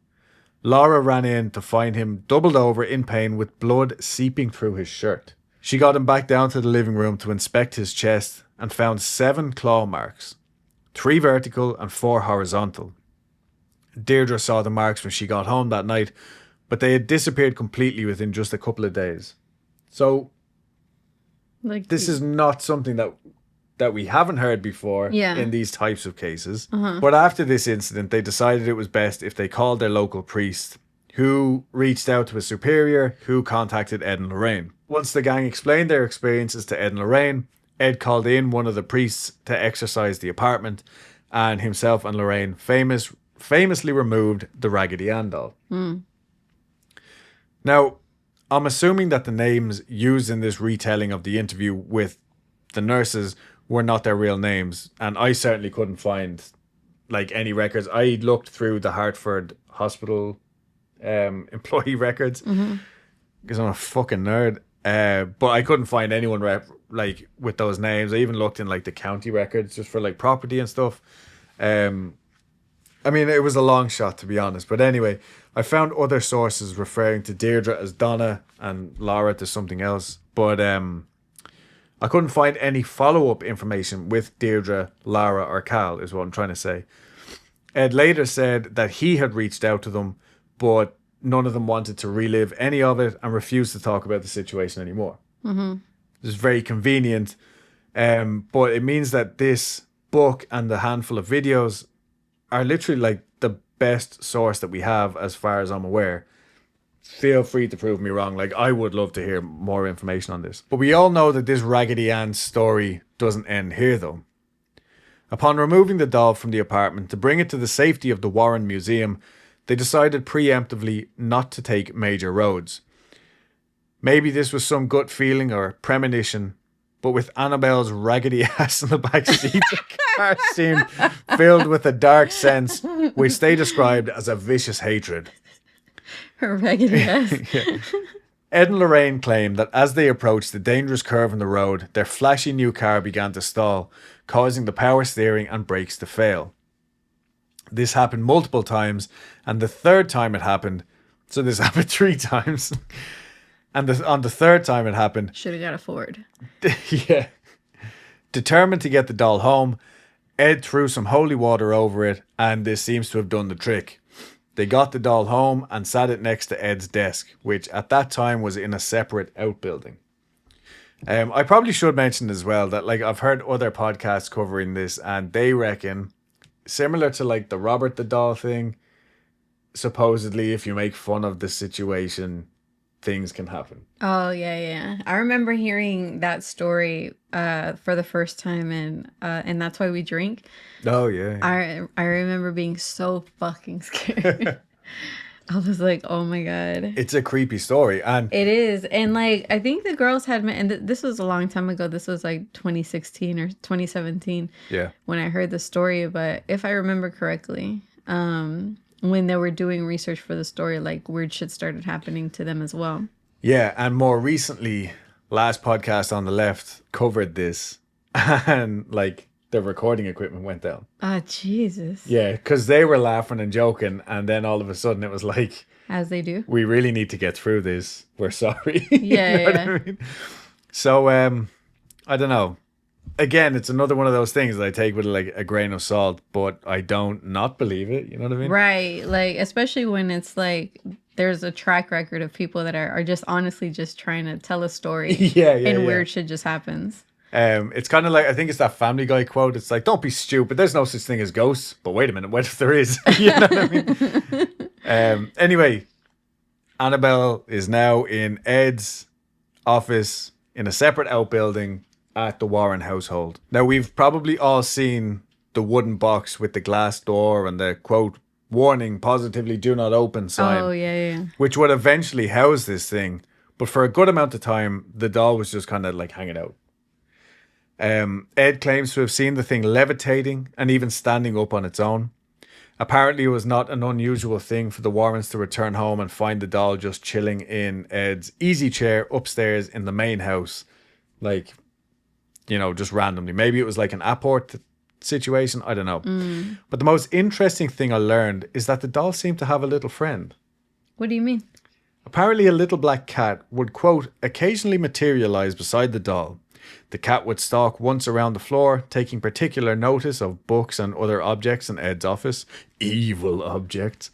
Laura ran in to find him doubled over in pain with blood seeping through his shirt. She got him back down to the living room to inspect his chest and found 7 claw marks, 3 vertical and 4 horizontal. Deirdre saw the marks when she got home that night, but they had disappeared completely within just a couple of days. So, Like this is not something that that we haven't heard before in these types of cases. But after this incident, they decided it was best if they called their local priest, who reached out to a superior who contacted Ed and Lorraine. Once the gang explained their experiences to Ed and Lorraine, Ed called in one of the priests to exorcise the apartment, and himself and Lorraine famously removed the Raggedy Ann doll. Now, I'm assuming that the names used in this retelling of the interview with the nurses were not their real names, and I certainly couldn't find like any records. I looked through the Hartford Hospital employee records because I'm a fucking nerd, but I couldn't find anyone like with those names. I even looked in like the county records just for like property and stuff. I mean, it was a long shot, to be honest. But anyway, I found other sources referring to Deirdre as Donna and Laura to something else. But I couldn't find any follow-up information with Deirdre, Lara, or Cal, is what I'm trying to say. Ed later said that he had reached out to them, but none of them wanted to relive any of it and refused to talk about the situation anymore. It's very convenient. But it means that this book and the handful of videos are literally like the best source that we have as far as I'm aware. Feel free to prove me wrong. Like, I would love to hear more information on this. But we all know that this Raggedy Ann story doesn't end here, though. Upon removing the doll from the apartment to bring it to the safety of the Warren Museum, they decided preemptively not to take major roads. Maybe this was some gut feeling or premonition, but with Annabelle's raggedy ass in the back seat, the car seemed filled with a dark sense, which they described as a vicious hatred. Her raggedy ass. Ed and Lorraine claimed that as they approached the dangerous curve in the road, their flashy new car began to stall, causing the power steering and brakes to fail. This happened multiple times, and the third time it happened, so this happened 3 times, and on the third time it happened... Should have got a Ford. Yeah. Determined to get the doll home, Ed threw some holy water over it, and this seems to have done the trick. They got the doll home and sat it next to Ed's desk, which at that time was in a separate outbuilding. I probably should mention as well that, like, I've heard other podcasts covering this, and they reckon, similar to like the Robert the Doll thing, supposedly if you make fun of the situation, things can happen. Oh, yeah. I remember hearing that story for the first time, and that's why we drink. Oh, yeah. I remember being so fucking scared. I was like, oh my God. It's a creepy story. And it is. And like, I think the girls had met, and this was a long time ago. This was like 2016 or 2017. Yeah. When I heard the story. But if I remember correctly, when they were doing research for the story, like weird shit started happening to them as well. Yeah. And more recently, last podcast on the left covered this. And like, the recording equipment went down. Ah, Jesus. Yeah, because they were laughing and joking, and then all of a sudden it was like... As they do. We really need to get through this. We're sorry. Yeah, you know what I mean? So, I don't know. Again, it's another one of those things that I take with like a grain of salt, but I don't not believe it. You know what I mean? Right. Like, especially when it's like... There's a track record of people that are just honestly just trying to tell a story. And weird shit just happens. It's kind of like, I think it's that Family Guy quote. It's like, don't be stupid. There's no such thing as ghosts. But wait a minute, what if there is? You know what I mean? Anyway, Annabelle is now in Ed's office in a separate outbuilding at the Warren household. Now, we've probably all seen the wooden box with the glass door and the quote, warning, positively do not open sign. Oh, yeah. Which would eventually house this thing. But for a good amount of time, the doll was just kind of like hanging out. Ed claims to have seen the thing levitating and even standing up on its own. Apparently, it was not an unusual thing for the Warrens to return home and find the doll just chilling in Ed's easy chair upstairs in the main house. Like, you know, just randomly. Maybe it was like an apport situation. I don't know. But the most interesting thing I learned is that the doll seemed to have a little friend. What do you mean? Apparently, a little black cat would, quote, occasionally materialize beside the doll. The cat would stalk once around the floor, taking particular notice of books and other objects in Ed's office. Evil objects.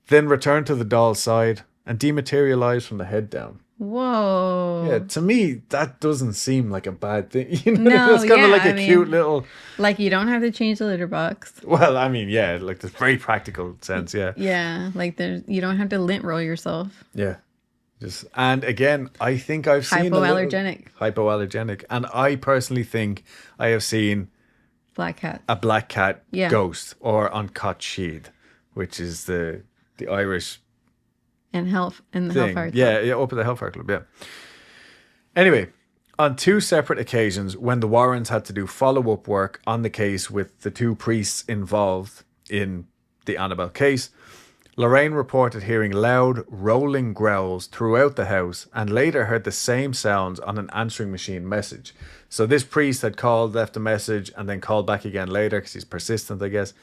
Then return to the doll's side and dematerialize from the head down. Whoa. Yeah, to me, that doesn't seem like a bad thing. You know, No, it's kind yeah, of like I a mean, cute little. Like, you don't have to change the litter box. Well, I mean, yeah, like the very practical sense, yeah. Yeah, like you don't have to lint roll yourself. Yeah. Just and again, I think I've seen Hypoallergenic. Hypoallergenic, and I personally think I have seen Black cat. a black cat Yeah. ghost or uncut sheed, which is the Irish And the thing. Hellfire Club. Yeah, up at the Hellfire Club, yeah. Anyway, on 2 separate occasions when the Warrens had to do follow-up work on the case with the 2 priests involved in the Annabelle case, Lorraine reported hearing loud, rolling growls throughout the house and later heard the same sounds on an answering machine message. So this priest had called, left a message, and then called back again later because he's persistent, I guess.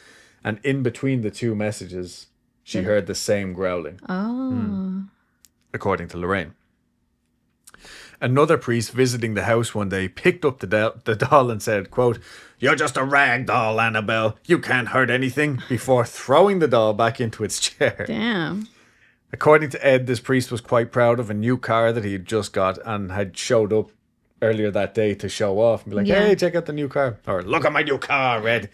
And in between the 2 messages, she heard the same growling. Oh. According to Lorraine. Another priest visiting the house one day picked up the doll and said, quote, "You're just a rag doll, Annabelle. You can't hurt anything," before throwing the doll back into its chair. Damn. According to Ed, this priest was quite proud of a new car that he had just got and had showed up earlier that day to show off and be like, "Hey, check out the new car." Or, "Look at my new car, Ed."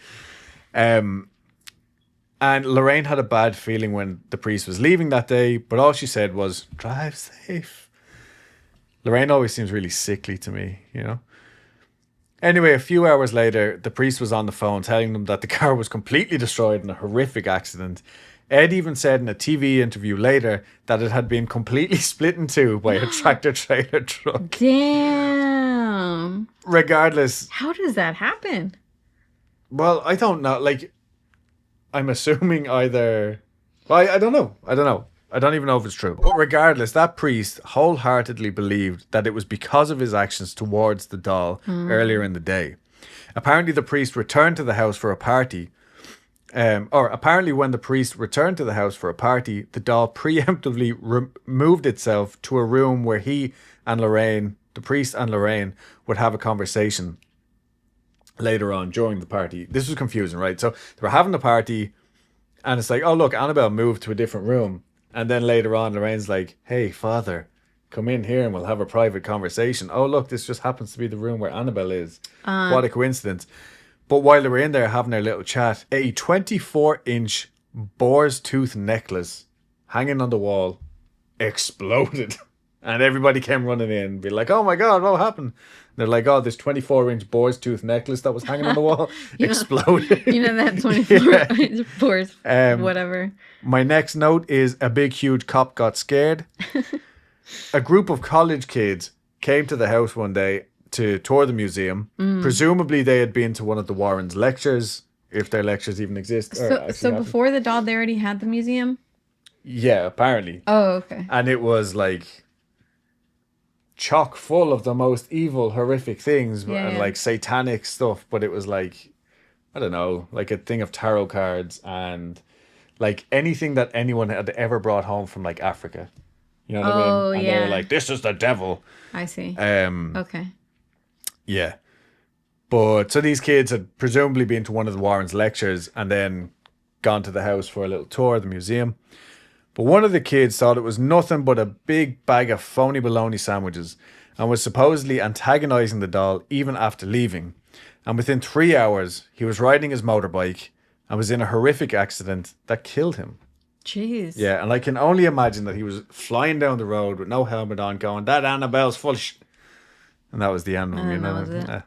And Lorraine had a bad feeling when the priest was leaving that day, but all she said was, "Drive safe." Lorraine always seems really sickly to me, you know? Anyway, a few hours later, the priest was on the phone telling them that the car was completely destroyed in a horrific accident. Ed even said in a TV interview later that it had been completely split in 2 by a tractor-trailer truck. Damn. Regardless. How does that happen? Well, I don't know. Like, I'm assuming either... Well, I don't know. I don't even know if it's true. But regardless, that priest wholeheartedly believed that it was because of his actions towards the doll earlier in the day. Apparently, the priest returned to the house for a party. Apparently, when the priest returned to the house for a party, the doll preemptively moved itself to a room where he and Lorraine, the priest and Lorraine, would have a conversation later on during the party. This was confusing, right? So they were having the party, and it's like, oh, look, Annabelle moved to a different room. And then later on, Lorraine's like, "Hey, Father, come in here and we'll have a private conversation. Oh, look, this just happens to be the room where Annabelle is." What a coincidence. But while they were in there having their little chat, a 24-inch boar's tooth necklace hanging on the wall exploded. And everybody came running in and be like, "Oh my God, what happened?" They're like, "Oh, this 24-inch boar's tooth necklace that was hanging on the wall exploded." That 24-inch boar's whatever. My next note is a big, huge cop got scared. A group of college kids came to the house one day to tour the museum. Presumably they had been to one of the Warrens' lectures, if their lectures even exist. So before the doll, they already had the museum? Yeah, apparently. Oh, okay. And it was like chock full of the most evil, horrific things and like satanic stuff. But it was like, I don't know, like a thing of tarot cards and like anything that anyone had ever brought home from like Africa. You know what I mean? And they were like, "This is the devil." I see. Okay. Yeah. But so these kids had presumably been to one of the Warrens' lectures and then gone to the house for a little tour of the museum. But one of the kids thought it was nothing but a big bag of phony bologna sandwiches and was supposedly antagonizing the doll even after leaving. And within 3 hours, he was riding his motorbike and was in a horrific accident that killed him. Jeez. Yeah, and I can only imagine that he was flying down the road with no helmet on going, "That Annabelle's full of shit." And that was the end of him, you know. That was it.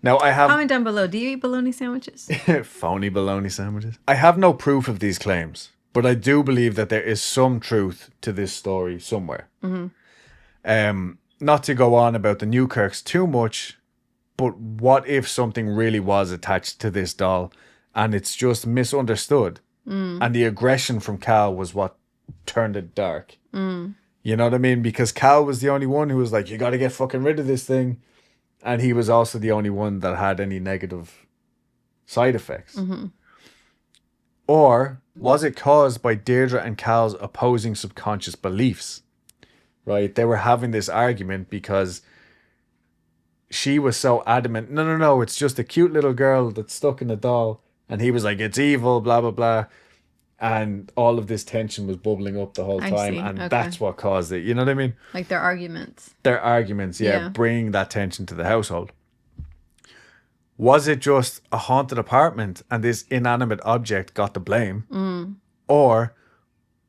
Now, I have... Comment down below. Do you eat bologna sandwiches? Phony bologna sandwiches. I have no proof of these claims, but I do believe that there is some truth to this story somewhere. Not to go on about the Newkirks too much, but what if something really was attached to this doll and it's just misunderstood? And the aggression from Cal was what turned it dark. You know what I mean? Because Cal was the only one who was like, "You got to get fucking rid of this thing." And he was also the only one that had any negative side effects. Or was it caused by Deirdre and Cal's opposing subconscious beliefs? Right? They were having this argument because she was so adamant, no, it's just a cute little girl that's stuck in a doll. And he was like, "It's evil, blah, blah, blah." and all of this tension was bubbling up the whole I time, see. and Okay. that's what caused it. You know what I mean? Like their arguments. Their arguments, Yeah. bringing that tension to the household. Was it just a haunted apartment and this inanimate object got the blame? Or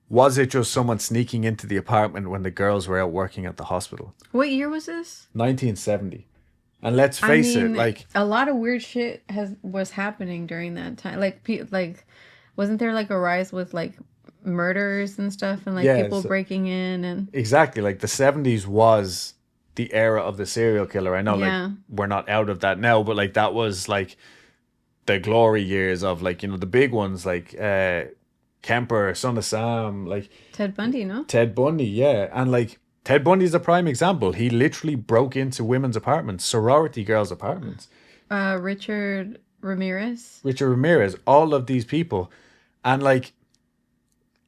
was it just someone sneaking into the apartment when the girls were out working at the hospital? What year was this? 1970. And let's face it, like, a lot of weird shit was happening during that time. Like, wasn't there like a rise with like murders and stuff, and like people breaking in and exactly, like the 70s was the era of the serial killer. I know, like, we're not out of that now, but like that was like the glory years of, like, you know, the big ones, like Kemper, Son of Sam, like Ted Bundy, no? Ted Bundy, yeah. And like Ted Bundy is a prime example. He literally broke into women's apartments, sorority girls' apartments. Richard Ramirez, all of these people. And like,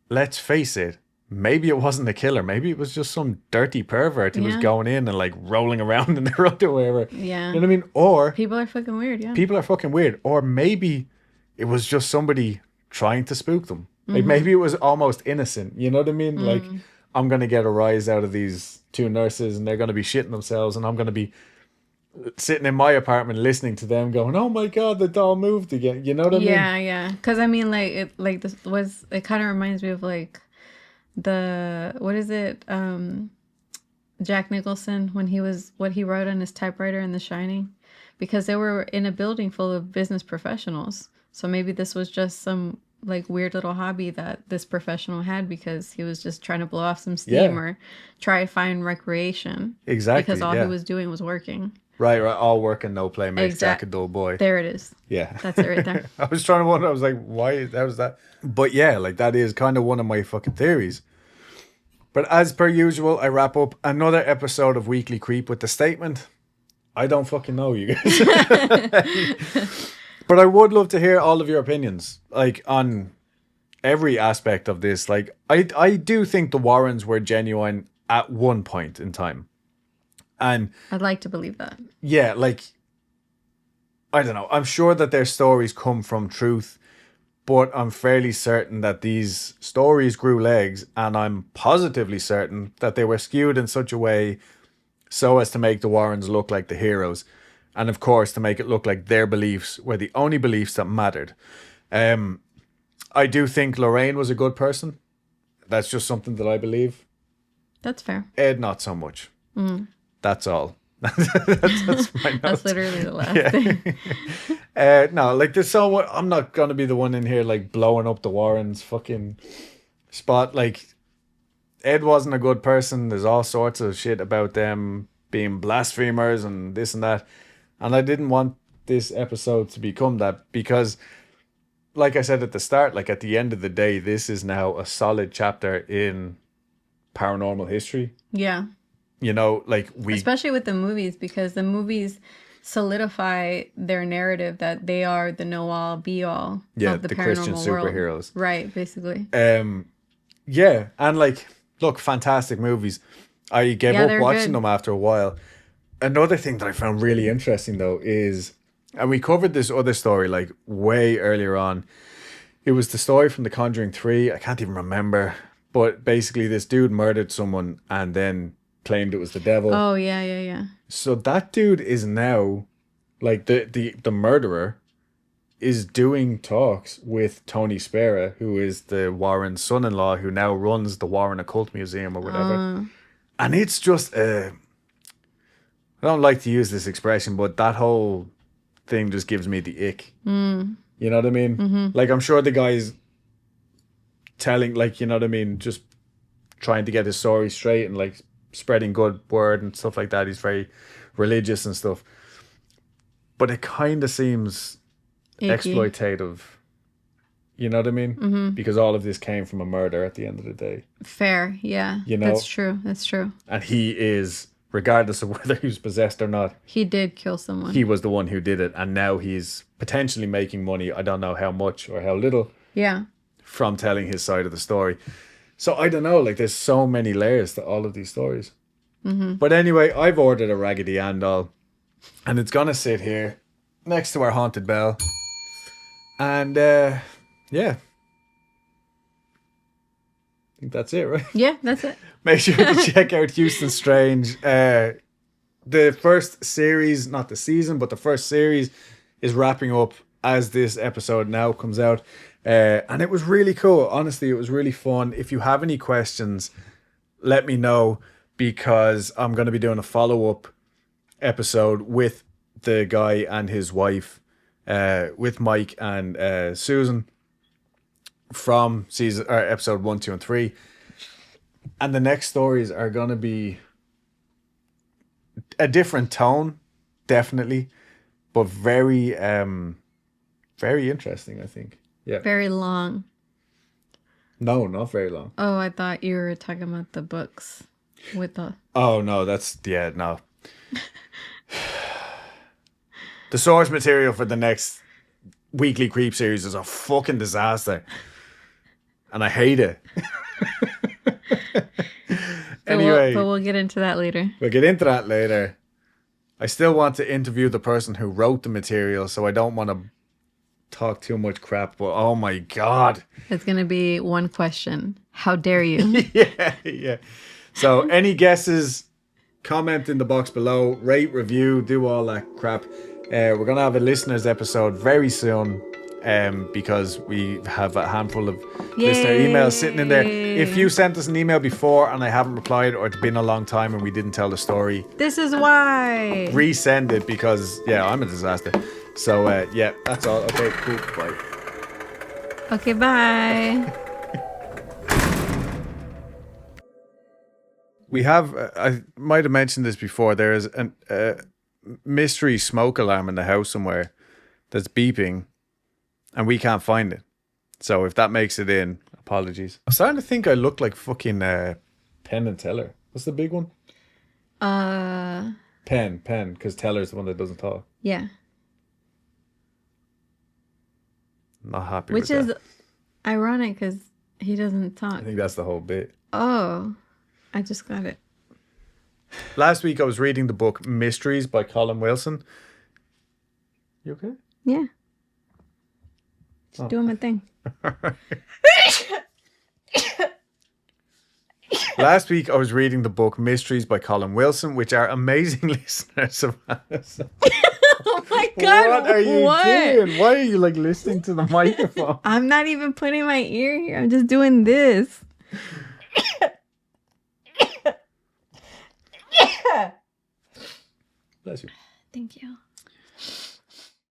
let's face it, maybe it wasn't a killer. Maybe it was just some dirty pervert who was going in and like rolling around in their underwear. Yeah. You know what I mean? Or people are fucking weird, yeah. People are fucking weird. Or maybe it was just somebody trying to spook them. Like maybe it was almost innocent. You know what I mean? Like, I'm going to get a rise out of these two nurses and they're going to be shitting themselves, and I'm going to be sitting in my apartment listening to them going, oh my God, the doll moved again. You know what I mean? Yeah. Because I mean, like, it kind of reminds me of like what is it? Jack Nicholson, when what he wrote on his typewriter in The Shining, because they were in a building full of business professionals. So maybe this was just some like weird little hobby that this professional had, because he was just trying to blow off some steam or try to find recreation. Exactly. Because all he was doing was working. Right. All work and no play makes Jack a dull boy. There it is. Yeah. That's it right there. I was trying to wonder, I was like, why? That was that. But yeah, like that is kind of one of my fucking theories. But as per usual, I wrap up another episode of Weekly Creep with the statement, I don't fucking know, you guys. But I would love to hear all of your opinions, like, on every aspect of this. Like, I do think the Warrens were genuine at one point in time. And I'd like to believe that. Yeah, like, I don't know. I'm sure that their stories come from truth, but I'm fairly certain that these stories grew legs, and I'm positively certain that they were skewed in such a way so as to make the Warrens look like the heroes. And of course, to make it look like their beliefs were the only beliefs that mattered. I do think Lorraine was a good person. That's just something that I believe. That's fair. Ed, not so much. That's all. that's my notes. That's literally the last thing. No, like, there's so much. I'm not going to be the one in here, like, blowing up the Warrens' fucking spot. Like, Ed wasn't a good person. There's all sorts of shit about them being blasphemers and this and that. And I didn't want this episode to become that, because, like I said at the start, like, at the end of the day, this is now a solid chapter in paranormal history. Yeah. You know, like, especially with the movies, because the movies solidify their narrative that they are the know-all, be-all of the paranormal Christian superheroes. World. Right, basically. Yeah, and, like, look, fantastic movies. I gave up watching them after a while. Another thing that I found really interesting, though, is, and we covered this other story, like, way earlier on. It was the story from The Conjuring 3. I can't even remember. But basically, this dude murdered someone and then claimed it was the devil. Oh, yeah. So that dude is now, like, the murderer is doing talks with Tony Spera, who is the Warren's son-in-law, who now runs the Warren Occult Museum or whatever. And it's just, I don't like to use this expression, but that whole thing just gives me the ick. You know what I mean? Like, I'm sure the guy's telling, like, you know what I mean, just trying to get his story straight and, like, spreading good word and stuff like that. He's very religious and stuff. But it kind of seems icky. Exploitative. You know what I mean? Because all of this came from a murder at the end of the day. Fair, yeah. You know? That's true. And he is, regardless of whether he was possessed or not, he did kill someone. He was the one who did it. And now he's potentially making money. I don't know how much or how little. Yeah. From telling his side of the story. So I don't know, like, there's so many layers to all of these stories. But anyway, I've ordered a Raggedy Ann doll, and it's gonna sit here next to our haunted bell. And yeah, think that's it, right? Yeah, that's it. Make sure to check out Houston Strange. The first series, not the season, but the first series is wrapping up as this episode now comes out. And it was really cool. Honestly, it was really fun. If you have any questions, let me know, because I'm going to be doing a follow-up episode with the guy and his wife, with Mike and Susan, from season or episode 1, 2, and 3. And the next stories are going to be a different tone, definitely, but very very interesting, I think. Yeah. Very long. No, not very long. Oh, I thought you were talking about the books with the... Oh, no, no. The source material for the next weekly creep series is a fucking disaster. And I hate it. Anyway. But we'll get into that later. We'll get into that later. I still want to interview the person who wrote the material, so I don't want to talk too much crap, but oh my God. It's going to be one question. How dare you? Yeah. So any guesses, comment in the box below, rate, review, do all that crap. We're going to have a listeners episode very soon, because we have a handful of listener emails sitting in there. If you sent us an email before and I haven't replied, or it's been a long time and we didn't tell the story, this is why. Resend it, because I'm a disaster. So that's all. Okay, cool. Bye. Okay, bye. We have, I might have mentioned this before, there is a mystery smoke alarm in the house somewhere that's beeping, and we can't find it. So if that makes it in, apologies. I'm starting to think I look like fucking Penn and Teller. What's the big one? Penn, because Teller's the one that doesn't talk. Yeah. Not happy Which with is that. ironic, because he doesn't talk. I think that's the whole bit. Oh, I just got it. Last week I was reading the book Mysteries by Colin Wilson. You okay? Yeah. Just doing my thing. Last week I was reading the book Mysteries by Colin Wilson, which are amazing listeners of us. Oh my God. What are you doing? Why are you like listening to the microphone? I'm not even putting my ear here. I'm just doing this. Bless you. Thank you.